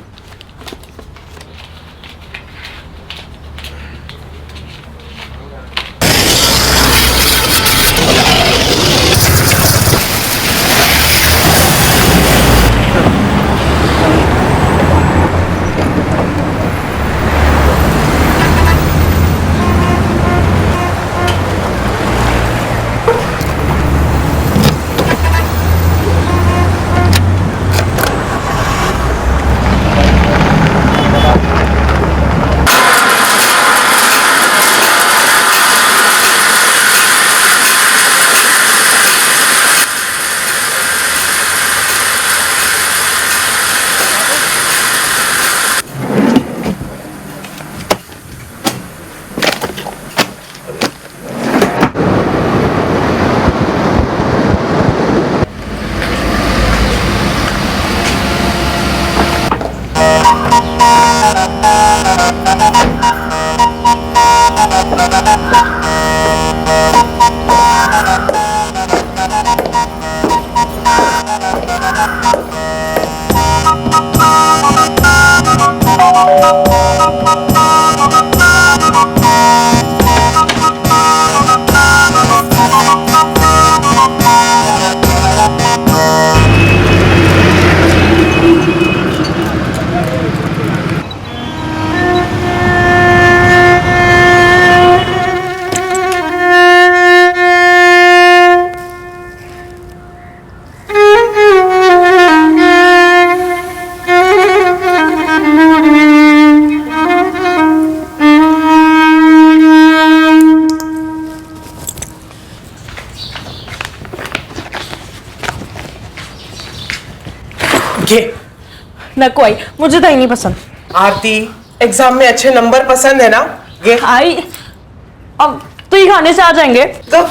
नको आई, मुझे तो ही नहीं पसंद। आरती, एग्जाम में अच्छे नंबर पसंद है ना? ये आई, अब तो ये खाने से आ जाएंगे। तो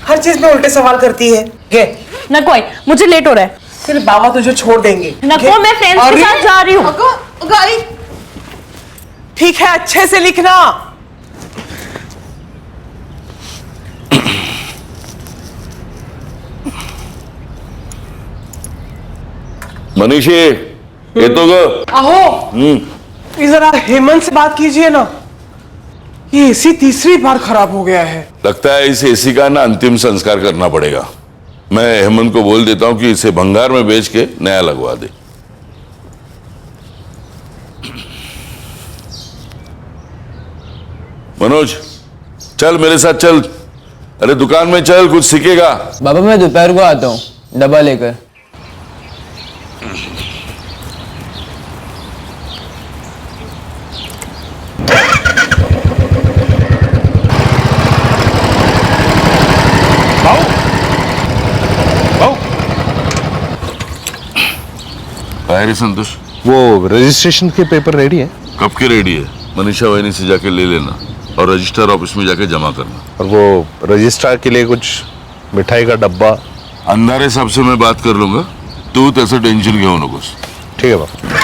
हर चीज में उल्टे सवाल करती है। ये नको आई, मुझे लेट हो रहा है। फिर बाबा तुझे छोड़ देंगे। नको, मैं फ्रेंड्स के साथ जा रही हूँ। ठीक है, अच्छे से लिखना। मनीषी, ये तो आहो, ये जरा हेमंत से बात कीजिए ना। ये एसी तीसरी बार खराब हो गया है। लगता है इस एसी का ना अंतिम संस्कार करना पड़ेगा। मैं हेमंत को बोल देता हूं कि इसे भंगार में बेच के नया लगवा दे। मनोज, चल मेरे साथ चल। अरे दुकान में चल, कुछ सीखेगा। बाबा मैं दोपहर को आता हूँ डब्बा लेकर। संतोष, वो रजिस्ट्रेशन के पेपर रेडी है? कब के रेडी है? मनीषा वहीनी से जाके ले लेना और रजिस्टर ऑफिस में जाके जमा करना। और वो रजिस्ट्रार के लिए कुछ मिठाई का डब्बा? अंधारे साहब से मैं बात कर लूंगा, तू तैसे टेंशन घेऊ नकोस। ठीक है बाबा।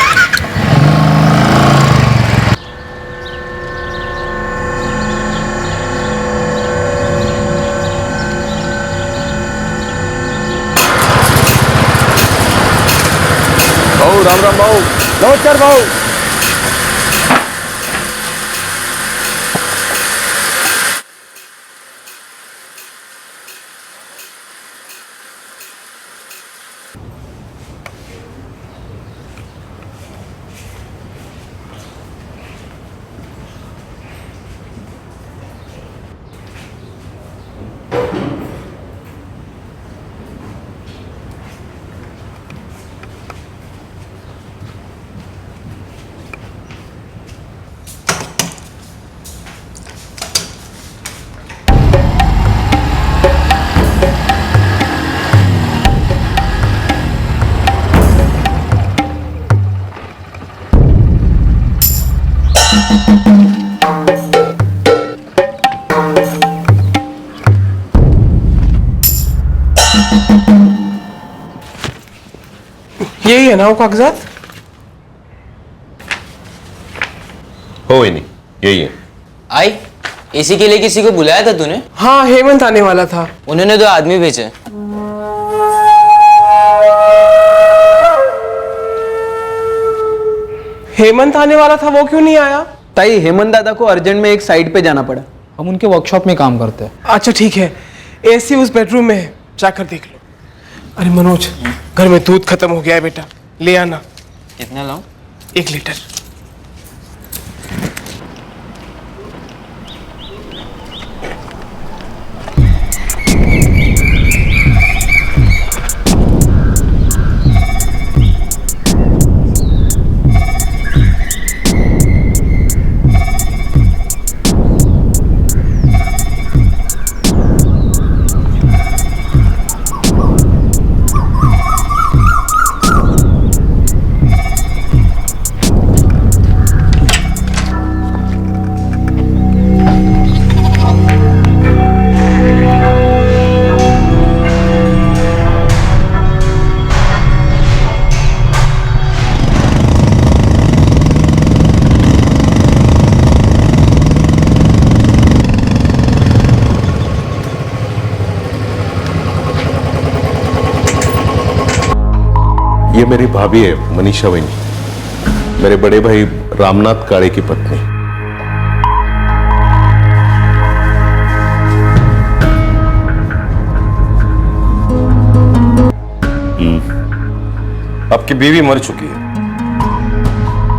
राम राम भाऊ। नमस्कार भाऊ। यही है ना वो कागजात? हो ही नहीं, यही है। आई एसी के लिए किसी को बुलाया था तूने? हाँ, हेमंत आने वाला था। उन्होंने 2 आदमी भेजे। हेमंत आने वाला था, वो क्यों नहीं आया? ताई हेमंत दादा को अर्जेंट में एक साइट पे जाना पड़ा। हम उनके वर्कशॉप में काम करते हैं। अच्छा ठीक है, एसी उस बेडरूम में है, जाकर देख लो। अरे मनोज, घर में दूध खत्म हो गया है बेटा, ले आना। कितना लाऊं? 1 लीटर। ये मेरी भाभी है मनीषा वैनी, मेरे बड़े भाई रामनाथ काड़े की पत्नी। आपकी बीवी मर चुकी है।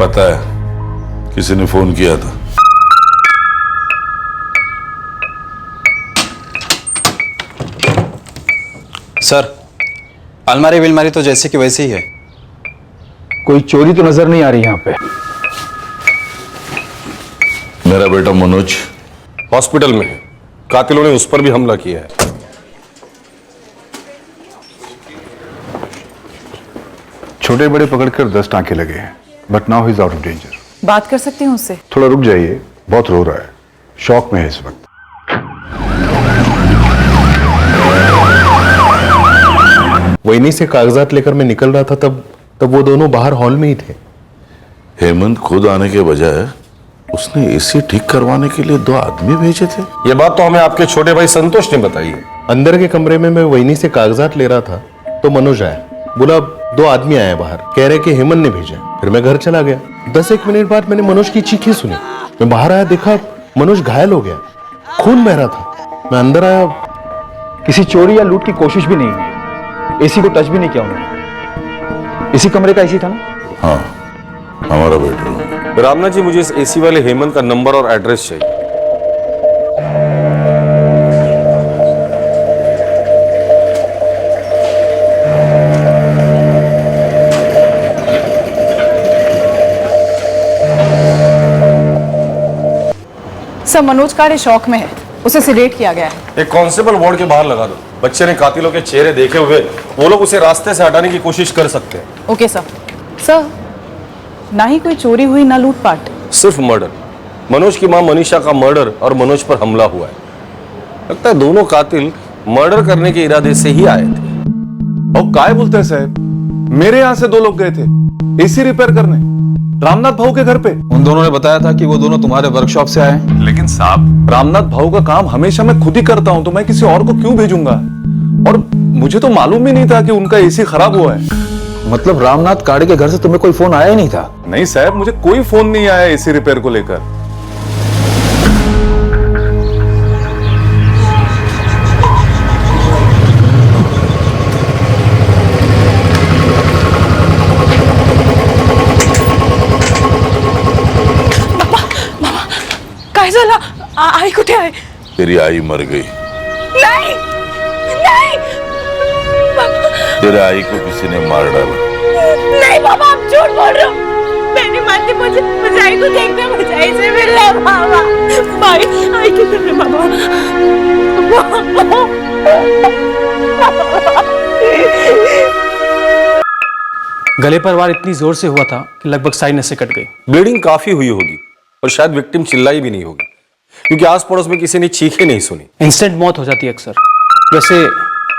पता है, किसी ने फोन किया था। सर, अलमारी विलमारी तो जैसे कि वैसे ही है। कोई चोरी तो नजर नहीं आ रही यहाँ पे। मेरा बेटा मनोज हॉस्पिटल में है, कातिलों ने उस पर भी हमला किया है। छोटे बड़े पकड़कर 10 टांके लगे हैं, but now he is out of danger. बात कर सकती हूँ उससे? थोड़ा रुक जाइए, बहुत रो रहा है, शॉक में है इस वक्त। वैनी से कागजात लेकर मैं निकल रहा था, तब वो दोनों बाहर हॉल में ही थे। हेमंत खुद आने के बजाय उसने एसी ठीक करवाने के लिए 2 आदमी भेजे थे। ये बात तो हमें आपके छोटे भाई संतोष ने बताई है। अंदर के कमरे में मैं वैनी से कागजात ले रहा था तो मनोज आया, बोला 2 आदमी आए बाहर, कह रहे कि हेमंत ने भेजा। फिर मैं घर चला गया। 10-1 मिनट बाद मैंने मनोज की चीखें सुनी। मैं बाहर आया, देखा मनोज घायल हो गया, खून बह रहा था। मैं अंदर आया, किसी चोरी या लूट की कोशिश भी नहीं हुई। एसी को टच भी नहीं किया उन्होंने। इसी कमरे का एसी था ना? हाँ, हमारा बेडरूम। रामनाथ जी, मुझे इस एसी वाले हेमंत का नंबर और एड्रेस चाहिए। सर, मनोज काड़े शौक में है, उसे सिलेक्ट किया गया है। एक कांस्टेबल वार्ड के बाहर लगा दो। बच्चे ने कातिलों के चेहरे देखे हुए, वो लोग उसे रास्ते से हटाने की कोशिश कर सकते हैं। Okay sir. सर, ना ही कोई चोरी हुई ना लूटपाट, सिर्फ मर्डर। मनोज की मां मनीषा का मर्डर और मनोज पर हमला हुआ है। लगता है दोनों कातिल मर्डर करने के इरादे से ही आए थे। और काय बोलते हैं साहब, मेरे यहां से 2 लोग गए थे एसी रिपेयर करने रामनाथ भाऊ के घर पे। उन दोनों ने बताया था कि वो दोनों तुम्हारे वर्कशॉप से आए। लेकिन साहब, रामनाथ भाऊ का काम हमेशा मैं खुद ही करता हूं, तो मैं किसी और को क्यों भेजूंगा? और मुझे तो मालूम ही नहीं था कि उनका एसी खराब हुआ है। मतलब रामनाथ काड़े के घर से तुम्हें कोई फोन आया ही नहीं था? नहीं साहब, मुझे कोई फोन नहीं आया एसी रिपेयर को लेकर। काय झालं? आई कुठे आहे? तेरी आई मर गई। नहीं, नहीं तेरे आई को किसी ने मार डाला। नहीं बाबा, आप झूठ बोल रहे हो। मैंने मानती, मुझे आई को देखना, मुझे आई से मिलना है बाबा। भाई, आई किधर है बाबा? गले पर वार इतनी जोर से हुआ था कि लगभग सारी नसें कट गई। ब्लीडिंग काफी हुई होगी और शायद विक्टिम चिल्लाई भी नहीं होगी, क्योंकि आस पड़ोस में किसी ने चीखें नहीं सुनी। इंस्टेंट मौत हो जाती है अक्सर। वैसे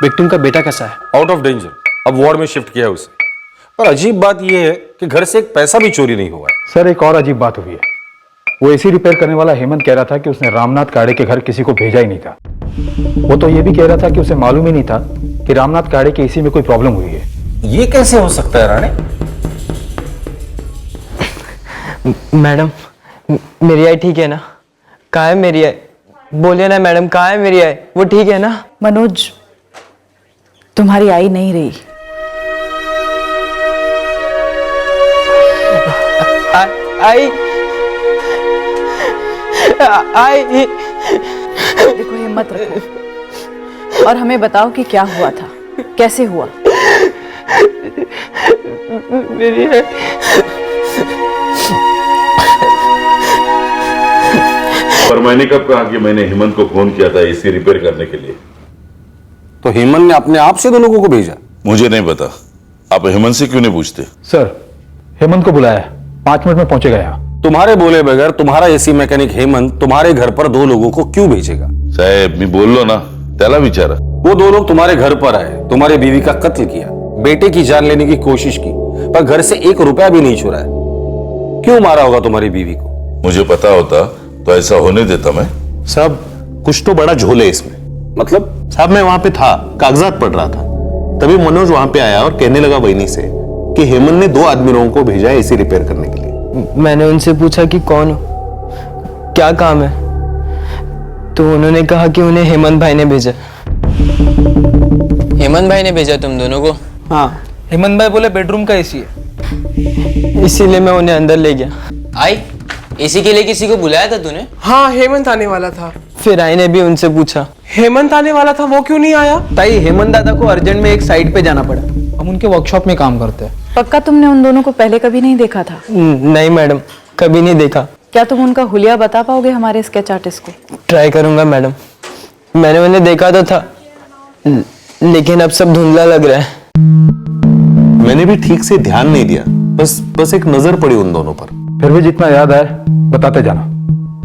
विक्टिम का बेटा कैसा है? आउट ऑफ डेंजर, अब वार्ड में शिफ्ट किया है उसे। और अजीब बात यह है कि घर से एक पैसा भी चोरी नहीं हुआ है। सर एक और अजीब बात हुई है। वो एसी रिपेयर करने वाला हेमंत कह रहा था कि उसने रामनाथ काड़े के घर किसी को भेजा ही नहीं था। वो तो ये भी कह रहा था कि उसे मालूम ही नहीं था कि रामनाथ काड़े के एसी में कोई प्रॉब्लम हुई है। ये कैसे हो सकता है राणे? मैडम मेरी आई ठीक है ना? कहाँ है मेरी आई? बोलिए ना मैडम, कहाँ है मेरी आई? वो ठीक है ना? मनोज, तुम्हारी आई नहीं रही। आई आई देखो, हिम्मत रखो और हमें बताओ कि क्या हुआ था, कैसे हुआ। मेरी आई पर मैंने कब कहा कि मैंने हेमंत को फोन किया था एसी रिपेयर करने के लिए? तो हेमंत ने अपने आप से दो लोगों को भेजा? मुझे नहीं पता। आप हेमंत से क्यों नहीं पूछते? सर हेमंत को बुलाया, 5 मिनट में पहुंचेगा यहाँ। तुम्हारे बोले बगैर तुम्हारा एसी मैकेनिक हेमंत तुम्हारे घर पर 2 लोगों को क्यों भेजेगा? साहब मैं बोल लो ना, त्याला विचारा। वो 2 लोग तुम्हारे घर पर आए, तुम्हारी बीवी का कत्ल किया, बेटे की जान लेने की कोशिश की, पर घर से 1 रुपया भी नहीं छुड़ाया। क्यों मारा होगा तुम्हारी बीवी को? मुझे पता होता तो ऐसा होने देता मैं? साहब कुछ तो बड़ा झोल है इसमें। मतलब? साहब मैं वहां पे था, कागजात पढ़ रहा था, तभी मनोज वहां पे आया और कहने लगा बहनी से कि हेमंत ने 2 आदमी लोगों को भेजा है एसी रिपेयर करने के लिए। मैंने उनसे पूछा कि कौन हो, क्या काम है, तो उन्होंने कहा कि उन्हें हेमंत भाई ने भेजा। हेमंत भाई ने भेजा तुम दोनों को? हाँ। हेमंत भाई बोले बेडरूम का एसी है, इसीलिए मैं उन्हें अंदर ले गया। आई एसी के लिए किसी को बुलाया था तूने? हाँ, हेमंत आने वाला था। फिर आई ने भी उनसे पूछा। हेमंत आने वाला था, वो क्यों नहीं आया? ताई हेमंत दादा को अर्जेंट में एक साइट पे जाना पड़ा, हम उनके वर्कशॉप में काम करते हैं। पक्का तुमने उन दोनों को पहले कभी नहीं देखा था? नहीं मैडम, कभी नहीं देखा। क्या तुम उनका हुलिया बता पाओगे हमारे स्केच आर्टिस्ट को? ट्राई करूंगा मैडम। मैंने उन्हें देखा तो था, लेकिन अब सब धुंधला लग रहा है। मैंने भी ठीक से ध्यान नहीं दिया, बस एक नजर पड़ी उन दोनों पर। फिर भी जितना याद आए बताते जाना,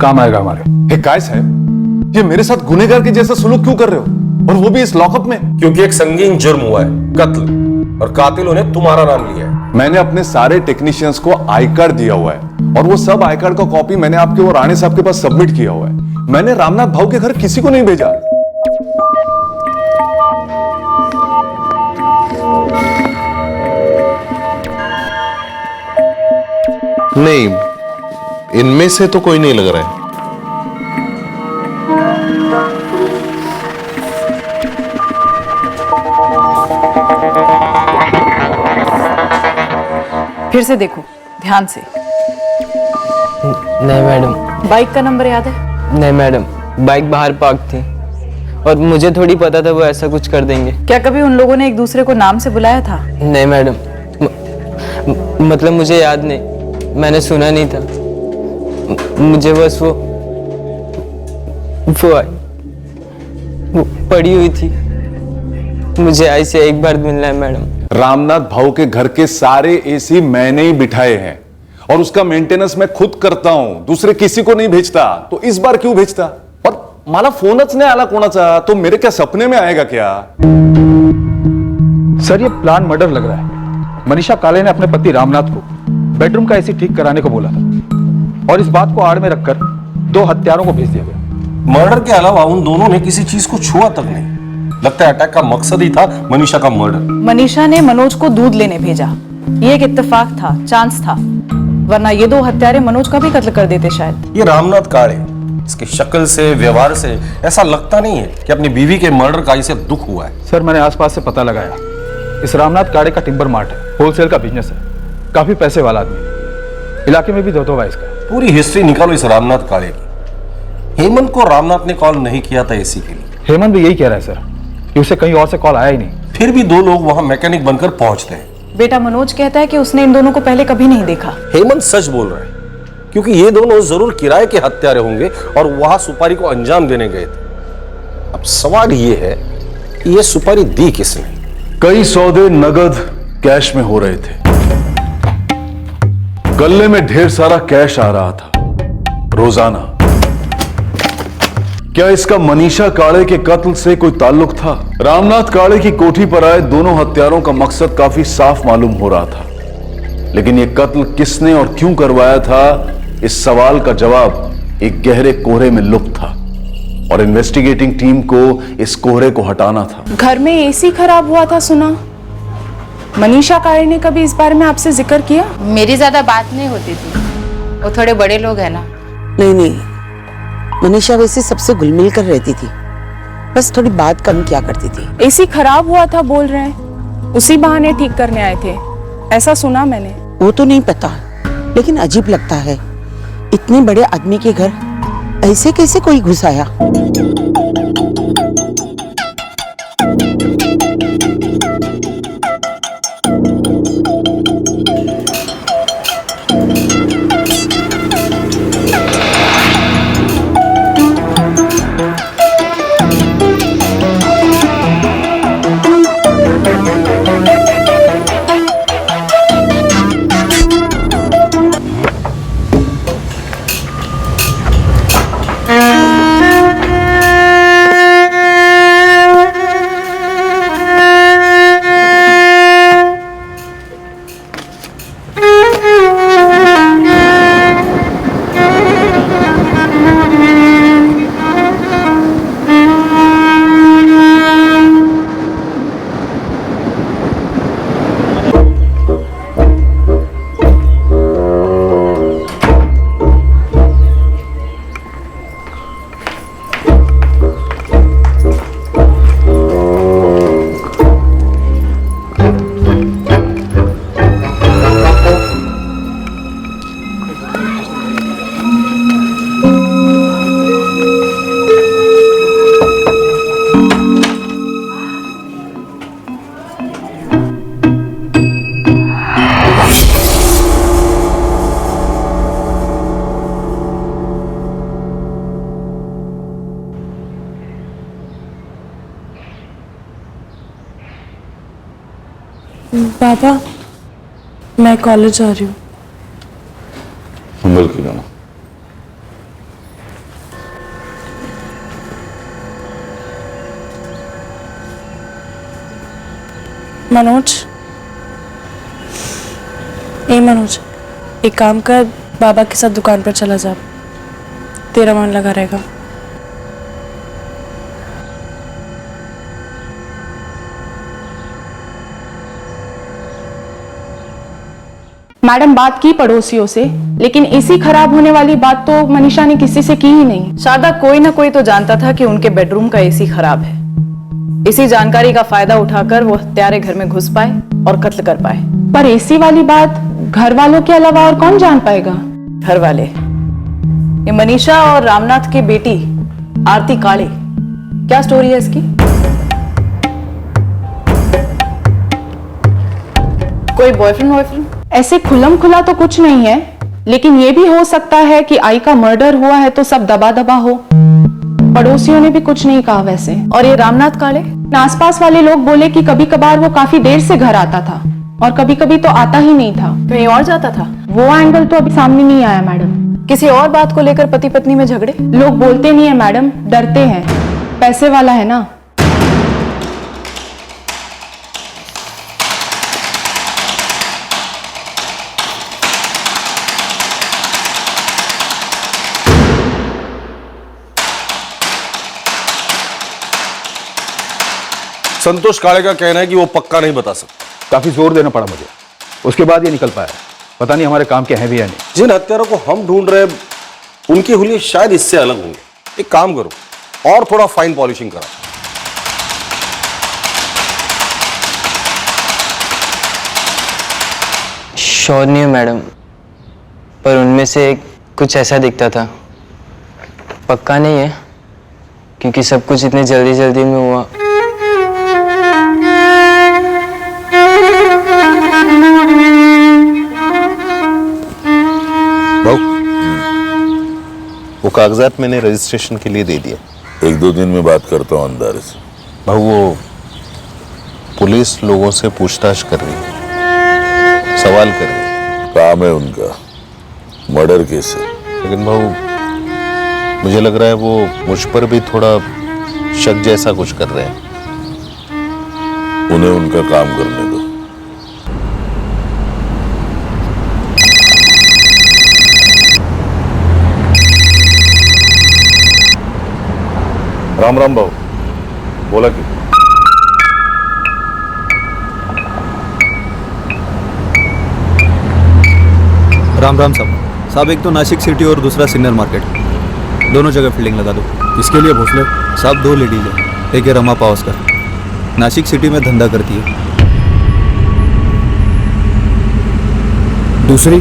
काम आएगा हमारे। हे काय साहब, ये मेरे साथ गुनहगार के जैसा सलूक क्यों कर रहे हो, और वो भी इस लॉकअप में? क्योंकि एक संगीन जुर्म हुआ है, कत्ल, और कातिलों ने तुम्हारा नाम लिया है। मैंने अपने सारे टेक्नीशियंस को आई कार्ड दिया हुआ है, और वो सब आई कार्ड का कॉपी मैंने आपके वो राणे साहब के पास सबमिट किया हुआ है। मैंने रामनाथ भाऊ के घर किसी को नहीं भेजा। नहीं, इनमें से तो कोई नहीं लग रहा है। फिर से देखो ध्यान से। नहीं मैडम। बाइक का नंबर याद है? नहीं मैडम, बाइक बाहर पार्क थी और मुझे थोड़ी पता था वो ऐसा कुछ कर देंगे। क्या कभी उन लोगों ने एक दूसरे को नाम से बुलाया था? नहीं मैडम, मतलब मुझे याद नहीं, मैंने सुना नहीं था। मुझे बस वो पड़ी हुई थी, मुझे आई से एक बार मिलना है मैडम। रामनाथ भाऊ के घर के सारे एसी मैंने ही बिठाए हैं, और उसका मेंटेनेंस मैं खुद करता हूं, दूसरे किसी को नहीं भेजता। तो इस बार क्यों भेजता? और मला फोनच नाही आला कोणाचा, तो मेरे क्या सपने में आएगा क्या? सर ये प्लान मर्डर लग रहा है। मनीषा काले ने अपने पति रामनाथ को बेडरूम का एसी ठीक कराने को बोला था, और इस बात को आड़ में रखकर 2 हत्यारों को भेज दिया गया। मर्डर के अलावा उन दोनों ने किसी चीज को छुआ तक नहीं। लगता है अटैक का मकसद ही था मनीषा का मर्डर। मनीषा ने मनोज को दूध लेने भेजा, ये एक इत्तेफाक था, चांस था, वरना ये 2 हत्यारे मनोज का भी कत्ल कर देते शायद। ये रामनाथ काळे, इसकी शक्ल से, व्यवहार से ऐसा लगता नहीं है कि अपनी बीवी के मर्डर का इसे दुख हुआ है। सर मैंने आसपास से पता लगाया, इस रामनाथ काड़े का टिम्बर मार्ट है, होलसेल का बिजनेस है, काफी पैसे वाला आदमी, इलाके में भी दबदबा है इसका। पूरी हिस्ट्री निकालो इस रामनाथ काळे की। हेमंत को रामनाथ ने कॉल नहीं किया था एसी के लिए। हेमंत भी यही कह रहा है सर कि उसे कहीं और से कॉल आया ही नहीं। फिर भी 2 लोग वहां मैकेनिक बनकर पहुंचते हैं। बेटा मनोज कहता है कि उसने इन दोनों को पहले कभी नहीं देखा। हेमंत सच बोल रहा है, क्योंकि ये दोनों जरूर किराए के हत्यारे होंगे और वहां सुपारी को अंजाम देने गए थे। अब सवाल ये है कि ये सुपारी दी किसने? कई सौदे नगद कैश में हो रहे थे, गले में ढेर सारा कैश आ रहा था रोजाना। क्या इसका मनीषा काळे के कत्ल से कोई ताल्लुक था? रामनाथ काळे की कोठी पर आए दोनों हत्यारों का मकसद काफी साफ मालूम हो रहा था, लेकिन यह कत्ल किसने और क्यों करवाया था, इस सवाल का जवाब एक गहरे कोहरे में लुप्त था और इन्वेस्टिगेटिंग टीम को इस कोहरे को हटाना था। घर में एसी खराब हुआ था सुना। मनीषा काळे ने कभी इस बारे में आपसे जिक्र किया? मेरी ज्यादा बात नहीं होती थी, वो थोड़े बड़े लोग हैं ना। नहीं नहीं, मनीषा वैसे सबसे घुल मिल कर रहती थी, बस थोड़ी बात कम किया करती थी। एसी खराब हुआ था बोल रहे हैं, उसी बहाने ठीक करने आए थे, ऐसा सुना मैंने। वो तो नहीं पता, लेकिन अजीब लगता है, इतने बड़े आदमी के घर ऐसे कैसे कोई घुस आया? पापा, मैं कॉलेज जा रही हूँ। मिल के जाना। मनोज, मनोज, एक काम कर, बाबा के साथ दुकान पर चला जा, तेरा मन लगा रहेगा। मैडम बात की पड़ोसियों से, लेकिन एसी खराब होने वाली बात तो मनीषा ने किसी से की ही नहीं। शायद कोई ना कोई तो जानता था कि उनके बेडरूम का एसी खराब है। इसी जानकारी का फायदा उठाकर वो हत्यारे घर में घुस पाए और कत्ल कर पाए। पर एसी वाली बात घर वालों के अलावा और कौन जान पाएगा? घर वाले, ये मनीषा और रामनाथ की बेटी आरती काळे, क्या स्टोरी है इसकी? कोई बॉयफ्रेंड? ऐसे खुलम खुला तो कुछ नहीं है, लेकिन ये भी हो सकता है कि आई का मर्डर हुआ है तो सब दबा दबा हो। पड़ोसियों ने भी कुछ नहीं कहा वैसे। और ये रामनाथ काळे? आसपास वाले लोग बोले कि कभी कभार वो काफी देर से घर आता था और कभी कभी तो आता ही नहीं था। कहीं और जाता था? वो एंगल तो अभी सामने नहीं आया मैडम। किसी और बात को लेकर पति पत्नी में झगड़े? लोग बोलते नहीं है मैडम, डरते हैं, पैसे वाला है ना। संतोष काळे का कहना है कि वो पक्का नहीं बता सकता। काफी जोर देना पड़ा मुझे, उसके बाद ये निकल पाया। पता नहीं हमारे काम के हैं भी या नहीं। जिन हत्यारों को हम ढूंढ रहे हैं उनके हुलिये शायद इससे अलग होंगे। एक काम करो, और थोड़ा फाइन पॉलिशिंग करा। श्योर नहीं है मैडम, पर उनमें से कुछ ऐसा दिखता था। पक्का नहीं है क्योंकि सब कुछ इतने जल्दी जल्दी में हुआ। वो कागजात मैंने रजिस्ट्रेशन के लिए दे दिए। 1-2 दिन में बात करता हूँ अंदारे से। भाऊ, वो पुलिस लोगों से पूछताछ कर रही है, सवाल कर रही है। काम है उनका, मर्डर केस है। लेकिन भाऊ, मुझे लग रहा है वो मुझ पर भी थोड़ा शक जैसा कुछ कर रहे हैं। उन्हें उनका काम करने दो। राम राम भाऊ, बोला कि राम राम साहब। एक तो नासिक सिटी और दूसरा सिन्नर मार्केट, दोनों जगह फील्डिंग लगा दो। इसके लिए भोसले साहब 2 लेडीज है, एक है रमा पावस्कर, नासिक सिटी में धंधा करती है। दूसरी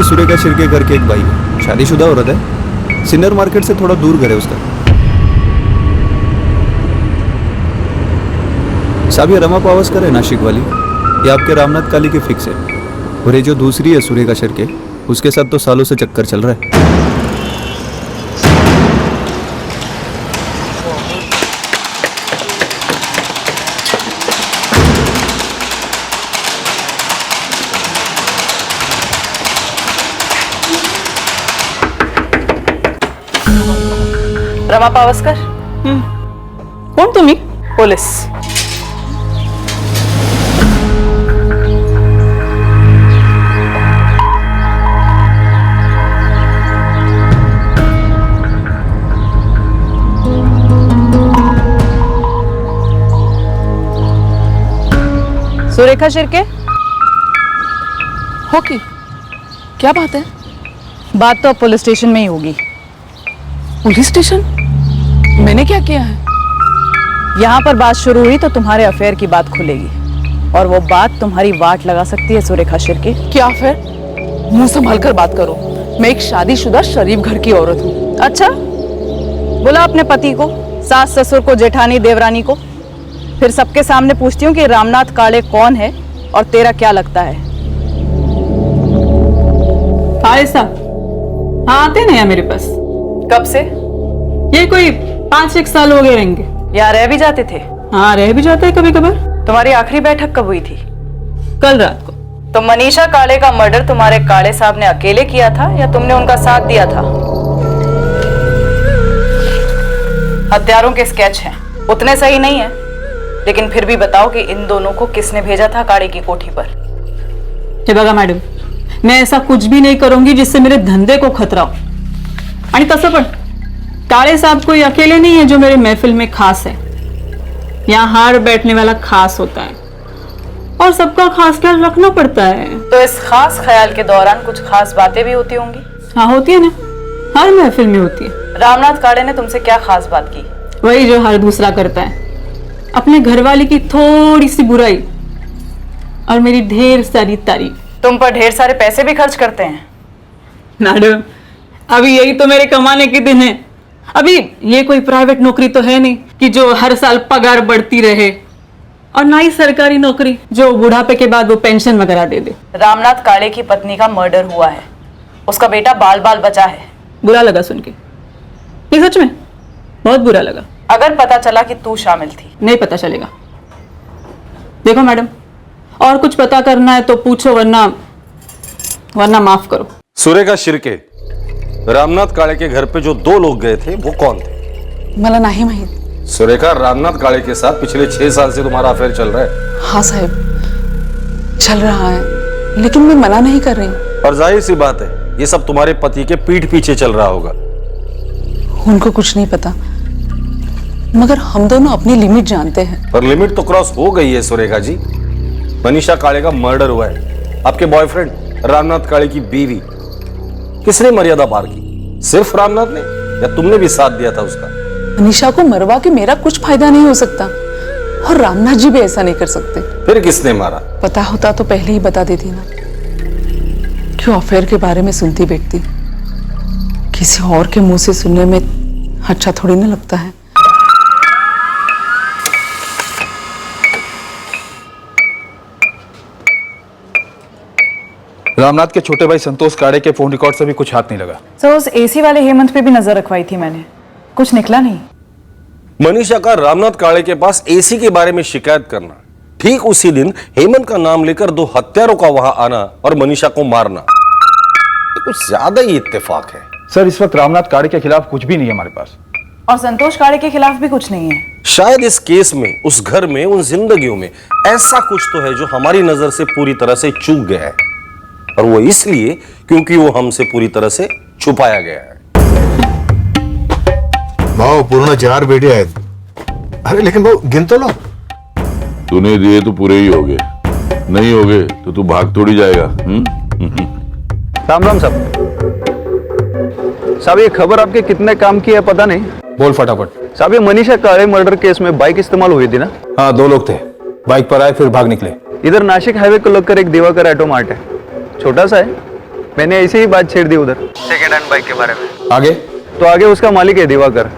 सुरेखा शिर्के करके एक भाई है, शादीशुदा औरत है, सिन्नर मार्केट से थोड़ा दूर घर है उसका। साहब ये रमा पावस्कर है नासिक वाली, ये आपके रामनाथ काली की फिक्स है। और ये जो दूसरी है सुरेखा शिर्के, उसके साथ तो सालों से चक्कर चल रहा है। रमा पावस्कर? कोण तुम्ही? पोलीस। सुरेखा शिर्के? हो की क्या बात है? बात तो अब पुलिस स्टेशन में ही होगी। Police station? मैंने क्या किया है? यहाँ पर बात शुरू हुई तो तुम्हारे अफेयर की बात खुलेगी, और वो बात तुम्हारी वाट लगा सकती है सुरेखा शिर्के। क्या अफेयर? मुंह संभाल कर बात करो, मैं एक शादीशुदा शरीफ घर की औरत हूँ। अच्छा, बुला अपने पति को, सास ससुर को, जेठानी देवरानी को, फिर सबके सामने पूछती हूँ कि रामनाथ काले कौन है और तेरा क्या लगता है। आयसा, हाँ आते ना मेरे पास। कब से? ये कोई 5-1 साल हो गए रहेंगे। यहाँ रह भी जाते थे? हाँ रह भी जाते हैं कभी कभार। तुम्हारी आखिरी बैठक कब हुई थी? कल रात को। तो मनीषा काले का मर्डर तुम्हारे काले साहब ने अकेले किया था या तुमने उनका साथ दिया था? हत्यारों के स्केच हैं, उतने सही नहीं है, लेकिन फिर भी बताओ कि इन दोनों को किसने भेजा था काले की कोठी पर? हे बघा मॅडम, मैं ऐसा कुछ भी नहीं करूंगी जिससे मेरे धंधे को खतरा हो। आणि तसं पण काले साहब कोई अकेले नहीं है जो मेरे महफिल में खास है। यहाँ हार बैठने वाला खास होता है और सबका खास ख्याल रखना पड़ता है। तो इस खास ख्याल के दौरान कुछ खास बातें भी होती होंगी? हाँ होती है ना, हर महफिल में होती है। रामनाथ काले ने तुमसे क्या खास बात की? वही जो हर दूसरा करता है, अपने घरवाली की थोड़ी सी बुराई और मेरी ढेर सारी तारीफ। तुम पर ढेर सारे पैसे भी खर्च करते हैं? मैडम अभी यही तो मेरे कमाने के दिन है। अभी ये कोई प्राइवेट नौकरी तो है नहीं कि जो हर साल पगार बढ़ती रहे, और ना ही सरकारी नौकरी जो बुढ़ापे के बाद वो पेंशन वगैरह दे दे। रामनाथ काले की पत्नी का मर्डर हुआ है, उसका बेटा बाल बाल बचा है। बुरा लगा सुन के, ये सच में बहुत बुरा लगा। अगर पता चला कि तू शामिल थी? नहीं पता चलेगा। देखो मैडम, और कुछ पता करना है तो पूछो, वरना माफ करो। सुरेखा शिर्के, रामनाथ काळे के घर पे जो 2 लोग गए थे वो कौन थे? मला नहीं माहित। सुरेखा, रामनाथ काळे के साथ पिछले 6 साल से तुम्हारा अफेयर चल रहा है? हाँ साहब, चल रहा है, लेकिन मैं मना नहीं कर रही। और जाहिर सी बात है ये सब तुम्हारे पति के पीठ पीछे चल रहा होगा। उनको कुछ नहीं पता, मगर हम दोनों अपनी लिमिट जानते हैं। पर लिमिट तो क्रॉस हो गई है सुरेखा जी। मनीषा काळे का मर्डर हुआ है, आपके बॉयफ्रेंड रामनाथ काळे की बीवी। किसने मर्यादा पार की? सिर्फ रामनाथ ने या तुमने भी साथ दिया था उसका? मनीषा को मरवा के मेरा कुछ फायदा नहीं हो सकता, और रामनाथ जी भी ऐसा नहीं कर सकते। फिर किसने मारा? पता होता तो पहले ही बता देती ना। क्यों अफेयर के बारे में सुनती बैठती? किसी और के मुंह से सुनने में अच्छा थोड़ी ना लगता है। रामनाथ के छोटे भाई संतोष काड़े के फोन रिकॉर्ड से भी कुछ हाथ नहीं लगा। सर उस एसी वाले हेमंत पे भी नजर रखवाई थी मैंने, कुछ निकला नहीं। मनीषा का रामनाथ काळे के पास एसी के बारे में शिकायत करना, ठीक उसी दिन हेमंत का नाम लेकर 2 हत्यारों का वहां आना और मनीषा को मारना, कुछ ज्यादा ही इत्तेफाक है। सर इस वक्त रामनाथ काड़े के खिलाफ कुछ भी नहीं है हमारे पास। और संतोष काड़े के खिलाफ भी कुछ नहीं है। शायद इस केस में, उस घर में, उन जिंदगियों में ऐसा कुछ तो है जो हमारी नजर से पूरी तरह से चूक गया है, और वो इसलिए क्योंकि वो हमसे पूरी तरह से छुपाया गया है। भाव पूर्ण 4 बेटे आहेत। अरे लेकिन भाऊ गिन तो लो। तूने दिए तो पूरे ही हो गए, नहीं हो गए तो तू भाग थोड़ी जाएगा। राम राम साहब। साहब ये खबर आपके कितने काम की है पता नहीं। बोल फटाफट। साहब ये मनीषा काड़े मर्डर केस में बाइक इस्तेमाल हुई थी ना? हाँ 2 लोग थे, बाइक पर आए फिर भाग निकले। इधर नासिक हाईवे को लगकर एक दिवाकर ऑटो मार्ट है, छोटा सा है। मैंने ऐसे ही बात छेड़ दी उधर सेकेंड हैंड बाइक के बारे में। आगे? तो आगे उसका मालिक है दिवाकर।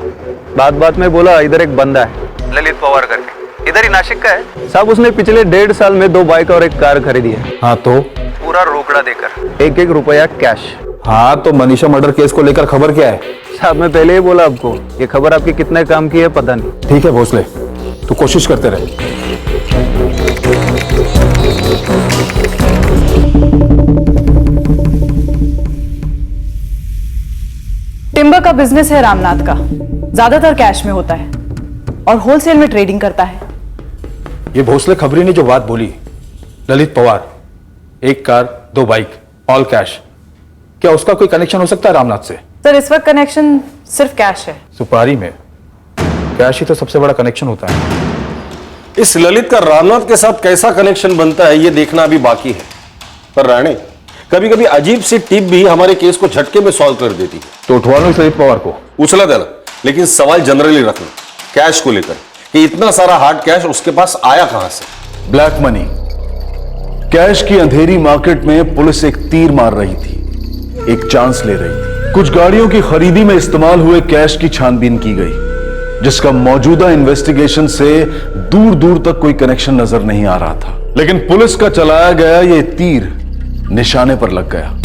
बात में बोला इधर एक बंदा है ललित पवार करके, इधर ही नासिक का है। साहब उसने पिछले 1.5 साल में 2 बाइक और एक कार खरीदी है। हाँ तो? पूरा रोकड़ा देकर 1-1 रुपया कैश। हाँ तो मनीषा मर्डर केस को लेकर खबर क्या है? साहब मैं पहले ही बोला आपको, ये खबर आपके कितने काम की है पता नहीं। ठीक है भोसले, तू कोशिश करते रहे। टिम्बर का बिजनेस है रामनाथ का, ज्यादातर कैश में होता है और होलसेल में ट्रेडिंग करता है। ये भोसले खबरी ने जो बात बोली, Lalit Pawar, 1 car 2 bike all cash, क्या उसका कोई कनेक्शन हो सकता है रामनाथ से? सर इस वक्त कनेक्शन सिर्फ कैश है। सुपारी में कैश ही तो सबसे बड़ा कनेक्शन होता है। इस ललित का रामनाथ के साथ कैसा कनेक्शन बनता है ये देखना अभी बाकी है। पर राणे, कभी कभी अजीब सी टिप भी हमारे केस को झटके में सॉल्व कर देती है। तो उठवा लो इस ललित पवार को। उछला देना, लेकिन सवाल जनरली रखना कैश को लेकर कि इतना सारा हार्ड कैश उसके पास आया कहां से। ब्लैक मनी, कैश की अंधेरी मार्केट में पुलिस एक तीर मार रही थी, एक चांस ले रही थी। कुछ गाड़ियों की खरीदी में इस्तेमाल हुए कैश की छानबीन की गई, जिसका मौजूदा इन्वेस्टिगेशन से दूर दूर तक कोई कनेक्शन नजर नहीं आ रहा था। लेकिन पुलिस का चलाया गया यह तीर निशाने पर लग गया।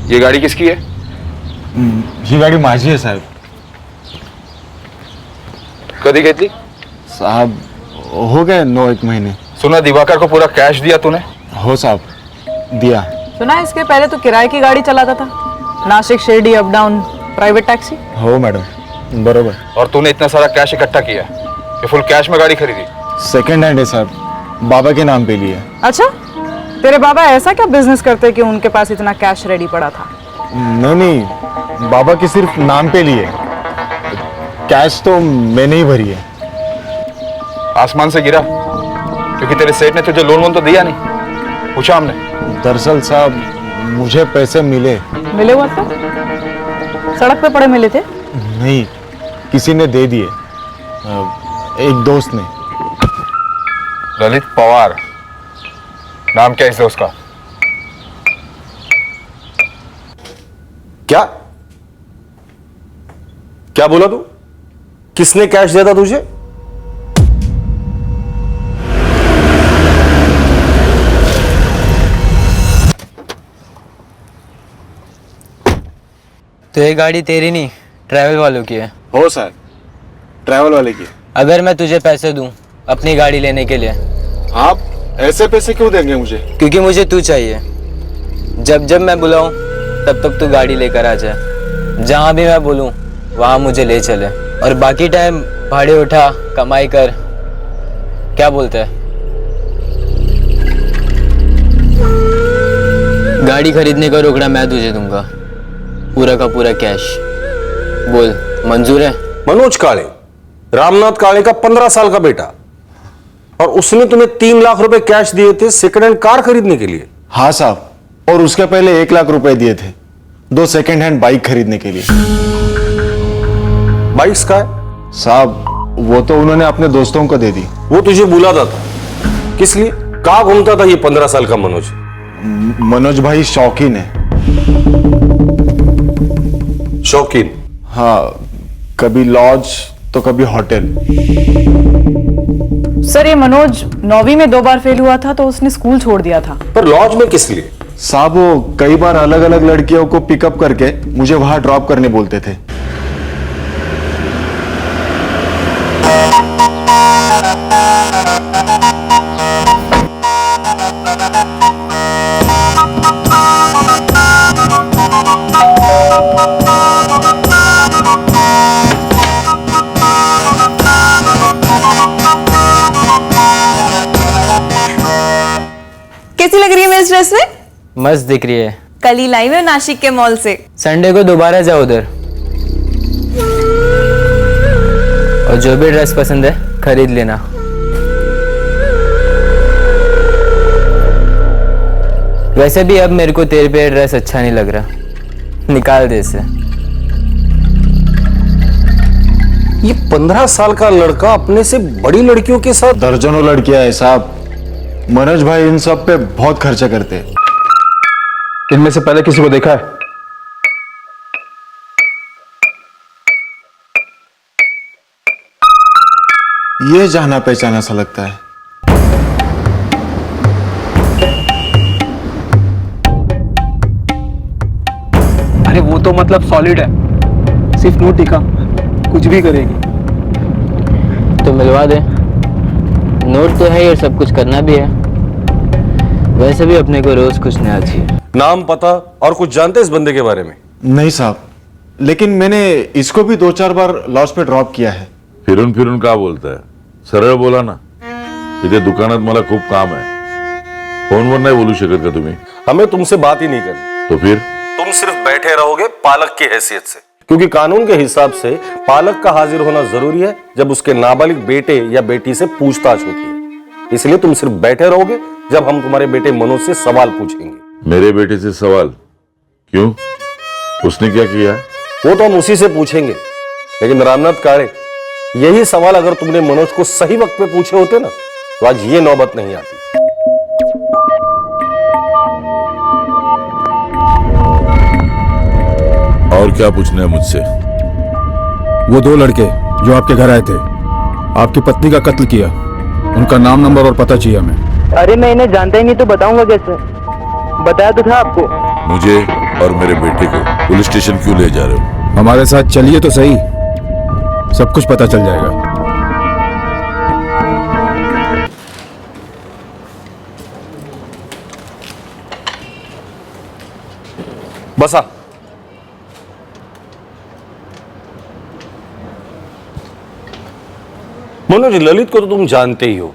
ये गाड़ी किसकी है? ही गाडी माझी आहे साहेब. कधी घेतली? साहब हो गए 9-1 महीने. सुना दिवाकर को पूरा कैश दिया तूने? हो साहब, दिया. सुना इसके पहले तो किराए की गाड़ी चलाता था, Nashik Shirdi up down private taxi. हो मैडम, बरोबर. और तूने इतना सारा कैश इकट्ठा किया, ये फुल कैश में गाड़ी खरीदी? सेकंड हैंड है साहब, बाबा के नाम पे लिए. अच्छा, तेरे बाबा ऐसा क्या बिजनेस करते कि उनके पास इतना कैश रेडी पड़ा था? नहीं, बाबा के सिर्फ नाम पे लिए, कैश तो मैंने ही भरी है. आसमान से गिरा? क्योंकि तेरे सेठ ने तुझे लोन वोन तो दिया नहीं? पूछा हमने. दरअसल साहब मुझे पैसे मिले. मिले हुआ तो सड़क पे पड़े मिले थे? नहीं, किसी ने दे दिए, एक दोस्त ने. ललित पवार नाम क्या इस दोस्त का? क्या क्या बोला तू? किसने कैश दिया था तुझे? तो ये गाड़ी तेरी नहीं, ट्रैवल वालों की है. हो सर, ट्रैवल वाले की. अगर मैं तुझे पैसे दूं अपनी गाड़ी लेने के लिए? आप ऐसे पैसे क्यों देंगे मुझे? क्योंकि मुझे तू चाहिए. जब जब मैं बुलाऊं तब तक तू गाड़ी लेकर आ जाए. जहां भी मैं बोलूं वहां मुझे ले चले, और बाकी टाइम भाड़े उठा, कमाई कर. क्या बोलते है? गाड़ी खरीदने का रोकड़ा मैं तुझे दूंगा, पूरा का पूरा कैश. बोल, मंजूर है? मनोज काळे, रामनाथ काळे का 15 साल का बेटा, और उसने तुम्हें 3 लाख रुपए कैश दिए थे सेकंड हैंड कार खरीदने के लिए? हाँ साहब, और उसके पहले 1 लाख रुपए दिए थे 2 सेकंड हैंड बाइक खरीदने के लिए. बाइक्स का है? साहब वो तो उन्होंने अपने दोस्तों को दे दी. वो तुझे बुलाता था, किस लिए? कहाँ घूमता था ये 15 साल का मनोज? मनोज भाई शौकीन है. शौकीन? हाँ, कभी लॉज तो कभी होटल. सर ये मनोज 9वीं में 2 बार फेल हुआ था तो उसने स्कूल छोड़ दिया था. पर लॉज में किस लिए? साहब वो कई बार अलग अलग लड़कियों को पिकअप करके मुझे वहां ड्रॉप करने बोलते थे। कैसी लग रही है मैं इस ड्रेस में? मस्त दिख रही है। कल ही लाई मैं नासिक के मॉल से। संडे को दोबारा जाओ उधर, और जो भी ड्रेस पसंद है खरीद लेना। वैसे भी अब मेरे को तेरे पे ड्रेस अच्छा नहीं लग रहा, निकाल दे इसे। ये 15 साल का लड़का अपने से बड़ी लड़कियों के साथ। दर्जनों लड़कियां हैं साहब, मनोज भाई इन सब पे बहुत खर्चा करते हैं। इनमें से पहले किसी को देखा है? ये जाना पहचाना सा लगता है। अरे वो तो मतलब सॉलिड है, सिर्फ नोट टिका, कुछ भी करेगी। तो मिलवा दे, नोट तो है ये, सब कुछ करना भी है। वैसे भी अपने को रोज कुछ नया चाहिए। नाम पता और कुछ जानते इस बंदे के बारे में? नहीं साहब, लेकिन मैंने इसको भी 2-4 बार लॉस पे ड्रॉप किया है। फिरून फिरून का बोलता है, सरळ बोला ना। इथे दुकानात मला खूप काम है, फोनवर नाही बोलू शकत का तुम्ही? हमें तुमसे बात ही नहीं करनी। तो फिर तुम सिर्फ बैठे रहोगे पालक की हैसियत से, क्योंकि कानून के हिसाब से पालक का हाजिर होना जरूरी है जब उसके नाबालिग बेटे या बेटी से पूछताछ होती है। इसलिए तुम सिर्फ बैठे रहोगे जब हम तुम्हारे बेटे मनोज से सवाल पूछेंगे। मेरे बेटे से सवाल? क्यों, उसने क्या किया? वो तो हम उसी से पूछेंगे, लेकिन रामनाथ काळे, यही सवाल अगर तुमने मनोज को सही वक्त पे पूछे होते ना, तो आज ये नौबत नहीं आती। और क्या पूछना है मुझसे? वो 2 लड़के जो आपके घर आए थे, आपकी पत्नी का कत्ल किया, उनका नाम, नंबर और पता चाहिए हमें। अरे मैं इन्हें जानता ही नहीं तो बताऊंगा कैसे? बताया तो था आपको। मुझे और मेरे बेटे को पुलिस स्टेशन क्यों ले जा रहे हो? हमारे साथ चलिए तो सही, सब कुछ पता चल जाएगा। बसा। मनोज, ललित को तो तुम जानते ही हो।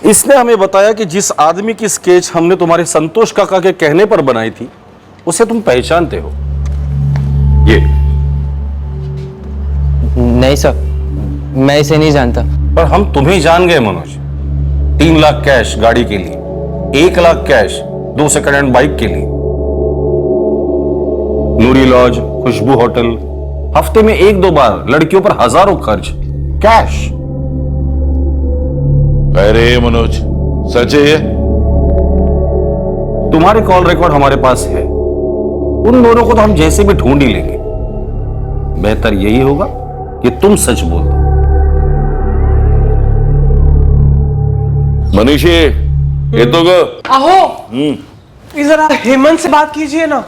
इसने हमें बताया कि जिस आदमी की स्केच हमने तुम्हारे संतोष काका के कहने पर बनाई थी, उसे तुम पहचानते हो। ये नहीं सर, मैं इसे नहीं जानता। पर हम तुम्हें जान गए मनोज। 3 लाख कैश गाड़ी के लिए, 1 lakh cash 2 second hand bike के लिए, नूरी लॉज, खुशबू होटल, हफ्ते में 1-2 बार लड़कियों पर हजारों खर्च, कैश। अरे मनोज, सच है ये? तुम्हारे कॉल रिकॉर्ड हमारे पास है। उन दोनों को तो हम जैसे भी ढूंढ ही लेंगे। बेहतर यही होगा कि तुम सच बोल दो। मनीषी, ये तो आहो, जरा हेमंत से बात कीजिए ना।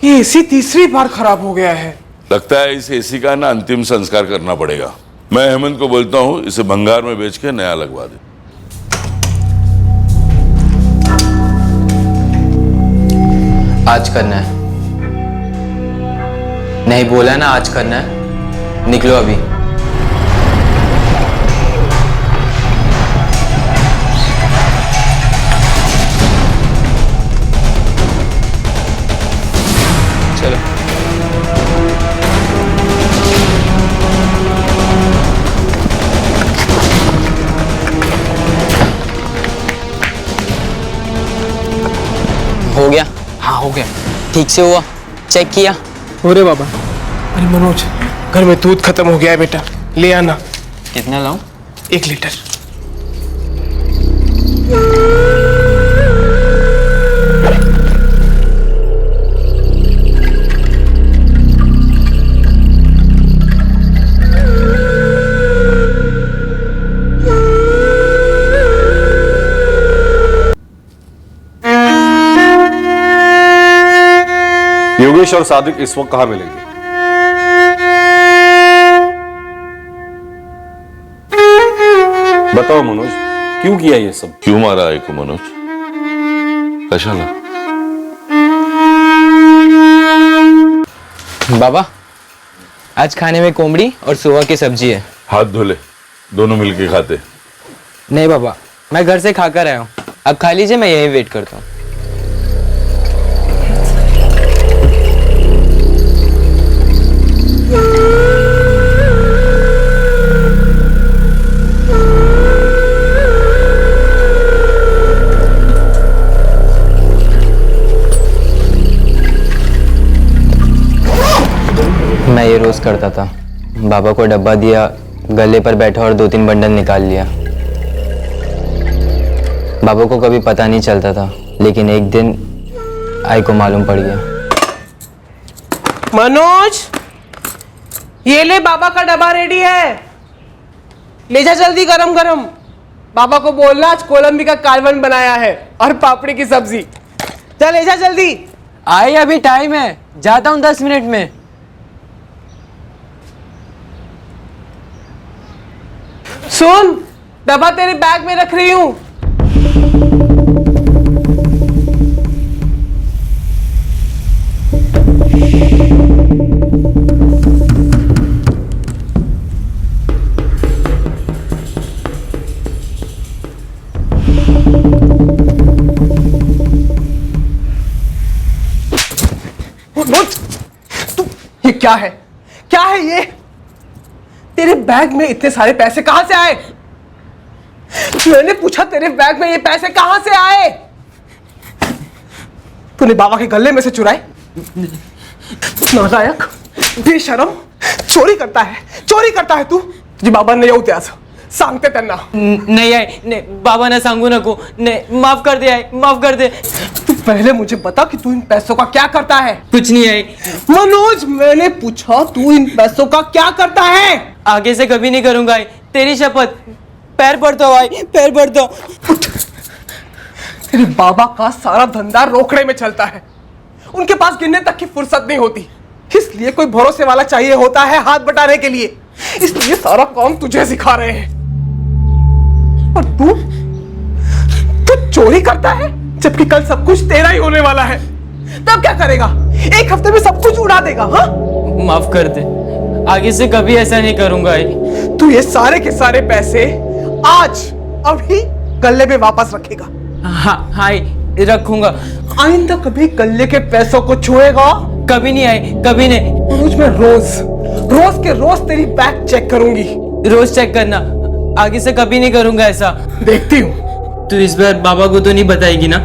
ये एसी तीसरी बार खराब हो गया है। लगता है इस एसी का ना अंतिम संस्कार करना पड़ेगा। मैं हेमंत को बोलता हूं इसे भंगार में बेच के नया लगवा दे। आज करना है, नहीं बोला ना आज करना है। निकलो अभी। चलो। हो गया? हाँ हो गया। ठीक से हुआ? चेक किया? अरे बाबा, अरे मनोज, घर में दूध खत्म हो गया है बेटा, ले आना। कितना लाऊं? 1 लीटर। योगेश और सादिक इस वक्त कहां मिलेंगे? बताओ मनोज, क्यों किया ये सब? क्यों मारा है को मनोज? कशाला? बाबा, आज खाने में कोंबड़ी और सुबह की सब्जी है। हाथ धोले, दोनों मिलके खाते। नहीं बाबा, मैं घर से खाकर आया हूँ, अब खा लीजिए, मैं यही वेट करता हूँ। मैं ये रोज करता था। बाबा को डब्बा दिया, गले पर बैठा और 2-3 बंडल निकाल लिया। बाबा को कभी पता नहीं चलता था, लेकिन एक दिन आई को मालूम पड़ गया। मनोज, ये ले, बाबा का डब्बा रेडी है, ले जा जल्दी गरम गरम। बाबा को बोलना आज कोलंबी का कालवन बनाया है और पापड़ी की सब्जी। चल ले जा जल्दी। आई, अभी टाइम है, जाता हूँ 10 मिनट में। सुन, डब्बा तेरे बैग में रख रही हूं। ये क्या है? क्या है ये? तेरे बैग में इतने सारे पैसे कहां से आए? मैंने पूछा, तेरे बैग में ये पैसे कहां से आए? तूने बाबा के गले में से चुराए? नालायक, बेशरम, चोरी करता है तू। तुझे बाबा ने येऊ त्याच सांगते त्यांना। नहीं आई, नहीं बाबा ने सांगू नको, नहीं, माफ कर दे आई, माफ कर दे। तू पहले मुझे बता कि तू इन पैसों का क्या करता है। कुछ नहीं आई। मनोज, मैंने पूछा तू इन पैसों का क्या करता है? आगे से कभी नहीं करूंगा आई, तेरी शपथ। पैर पड़ता हूँ आई, पैर पड़ता हूँ। तेरे बाबा का सारा धंधा रोकड़े में चलता है, उनके पास गिनने तक की फुर्सत नहीं होती, इसलिए कोई भरोसे वाला चाहिए होता है हाथ बटाने के लिए, इसलिए सारा काम तुझे सिखा रहे हैं। और तू चोरी करता है, जबकि कल सब कुछ तेरा ही होने वाला है। तब क्या करेगा? एक हफ्ते में सब कुछ उड़ा देगा। हाँ, माफ कर दे, आगे से कभी ऐसा नहीं करूंगा आई। तू ये सारे के सारे पैसे आज अभी गले में वापस रखेगा। हाँ हाई, रखूंगा। आइंदा कभी गले के पैसों को छुएगा? कभी नहीं आई, कभी नहीं। रोज मैं रोज के रोज तेरी बैग चेक करूंगी। रोज चेक करना, आगे से कभी नहीं करूंगा ऐसा। देखती हूँ। तू इस बार बाबा को तो नहीं बताएगी ना?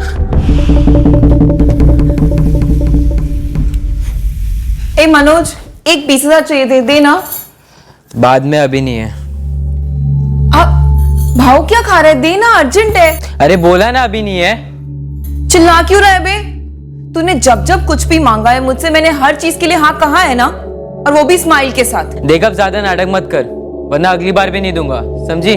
ए मनोज, एक 20,000 चाहिए थे, देना। बाद में, अभी नहीं है। भाव क्या खा रहे? देना, अर्जेंट है। अरे बोला ना अभी नहीं है। चिल्ला क्यों रहा है बे? तूने जब जब कुछ भी मांगा है मुझसे, मैंने हर चीज के लिए हाँ कहा है ना, और वो भी स्माइल के साथ। देख, अब ज्यादा नाटक मत कर, वरना अगली बार भी नहीं दूंगा, समझी?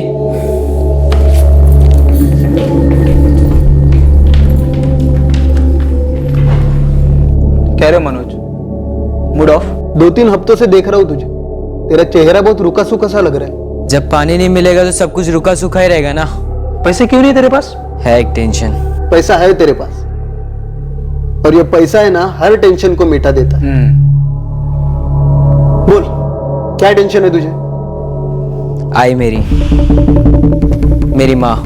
कह रहे मनोज, मूड ऑफ? 2-3 हफ्तों से देख रहा हूं तुझे, तेरा चेहरा बहुत रुका सूखा सा लग रहा है। जब पानी नहीं मिलेगा तो सब कुछ रुका सूखा ही रहेगा ना। पैसे क्यों नहीं तेरे पास? है एक टेंशन। पैसा है तेरे पास, और ये पैसा है ना, हर टेंशन को मिटा देता है। बोल, क्या टेंशन है तुझे? आई मेरी माँ।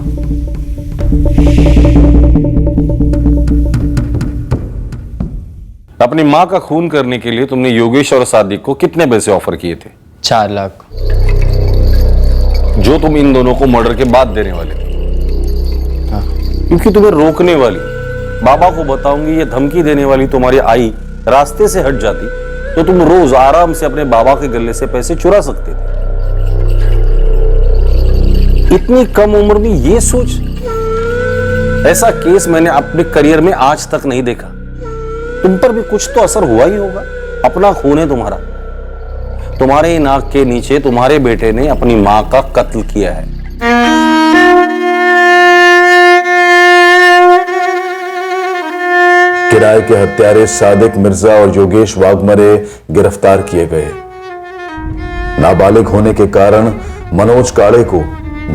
अपनी माँ का खून करने के लिए तुमने योगेश और सादिक को कितने पैसे ऑफर किए थे? 4 लाख, जो तुम इन दोनों को मर्डर के बाद देने वाले थे। हाँ। क्योंकि तुम्हें रोकने वाली, बाबा को बताऊंगी ये धमकी देने वाली तुम्हारी आई रास्ते से हट जाती तो तुम रोज आराम से अपने बाबा के गले से पैसे चुरा सकते थे। इतनी कम उम्र में ये सोच, ऐसा केस मैंने अपने करियर में आज तक नहीं देखा। तुम पर भी कुछ तो असर हुआ ही होगा। अपना खून है तुम्हारा, तुम्हारे नाक के नीचे तुम्हारे बेटे ने अपनी मां का कत्ल किया है। राय के हत्यारे सादिक मिर्जा और योगेश वाघमरे गिरफ्तार किए गए। नाबालिग होने के कारण मनोज काड़े को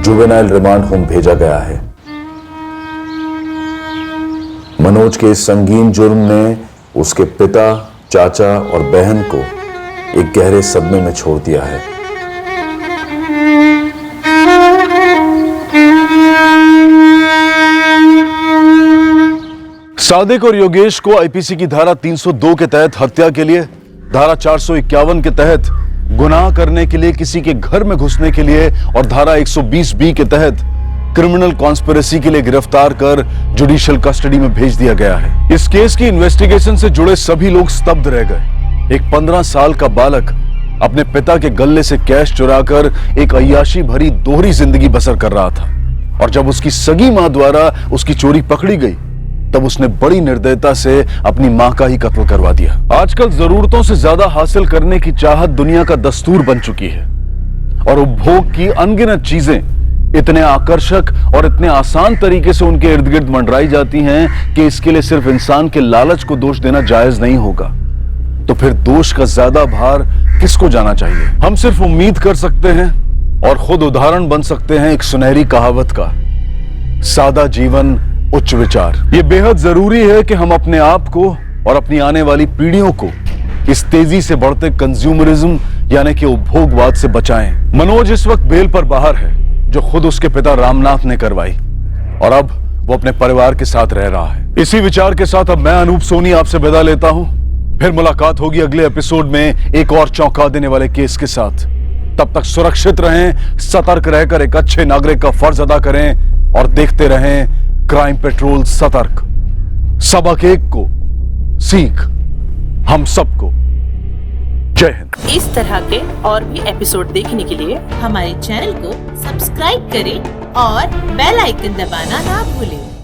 जुवेनाइल रिमांड होम भेजा गया है। मनोज के इस संगीन जुर्म ने उसके पिता, चाचा और बहन को एक गहरे सदमे में छोड़ दिया है। सादिक और योगेश को आईपीसी की धारा 302 के तहत हत्या के लिए, धारा 451 के तहत गुनाह करने के लिए किसी के घर में घुसने के लिए और धारा 120 के तहत क्रिमिनल कॉन्स्पिरेसी के लिए गिरफ्तार कर जुडिशियल कस्टडी में भेज दिया गया है। इस केस की इन्वेस्टिगेशन से जुड़े सभी लोग स्तब्ध रह गए। एक 15 साल का बालक अपने पिता के गले से कैश चुराकर एक अय्याशी भरी दोहरी जिंदगी बसर कर रहा था और जब उसकी सगी मां द्वारा उसकी चोरी पकड़ी गई तब उसने बड़ी निर्दयता से अपनी मां का ही कत्ल करवा दिया। आजकल जरूरतों से ज्यादा हासिल करने की चाहत दुनिया का दस्तूर बन चुकी है और उपभोग की अनगिनत चीजें इतने आकर्षक और इतने आसान तरीके से उनके इर्द गिर्द मंडराई जाती हैं कि इसके लिए सिर्फ इंसान के लालच को दोष देना जायज नहीं होगा। तो फिर दोष का ज्यादा भार किसको जाना चाहिए? हम सिर्फ उम्मीद कर सकते हैं और खुद उदाहरण बन सकते हैं एक सुनहरी कहावत का, सादा जीवन उच्च विचार। ये बेहद जरूरी है कि हम अपने आप को और अपनी आने वाली पीढ़ियों को इस तेजी से बढ़ते कंज्यूमरिज्म यानी कि उपभोगवाद से बचाएं। मनोज इस वक्त बेल पर बाहर है, जो खुद उसके पिता रामनाथ ने करवाई और अब वो अपने परिवार के साथ रह रहा है। इसी विचार के साथ अब मैं अनूप सोनी आपसे विदा लेता हूं। फिर मुलाकात होगी अगले एपिसोड में एक और चौंका देने वाले केस के साथ। तब तक सुरक्षित रहें, सतर्क रहकर एक अच्छे नागरिक का फर्ज अदा करें और देखते रहें क्राइम पेट्रोल सतर्क। सबक एक को, सीख हम सबको। जय हिंद। इस तरह के और भी एपिसोड देखने के लिए हमारे चैनल को सब्सक्राइब करें और बेल आइकन दबाना ना भूलें।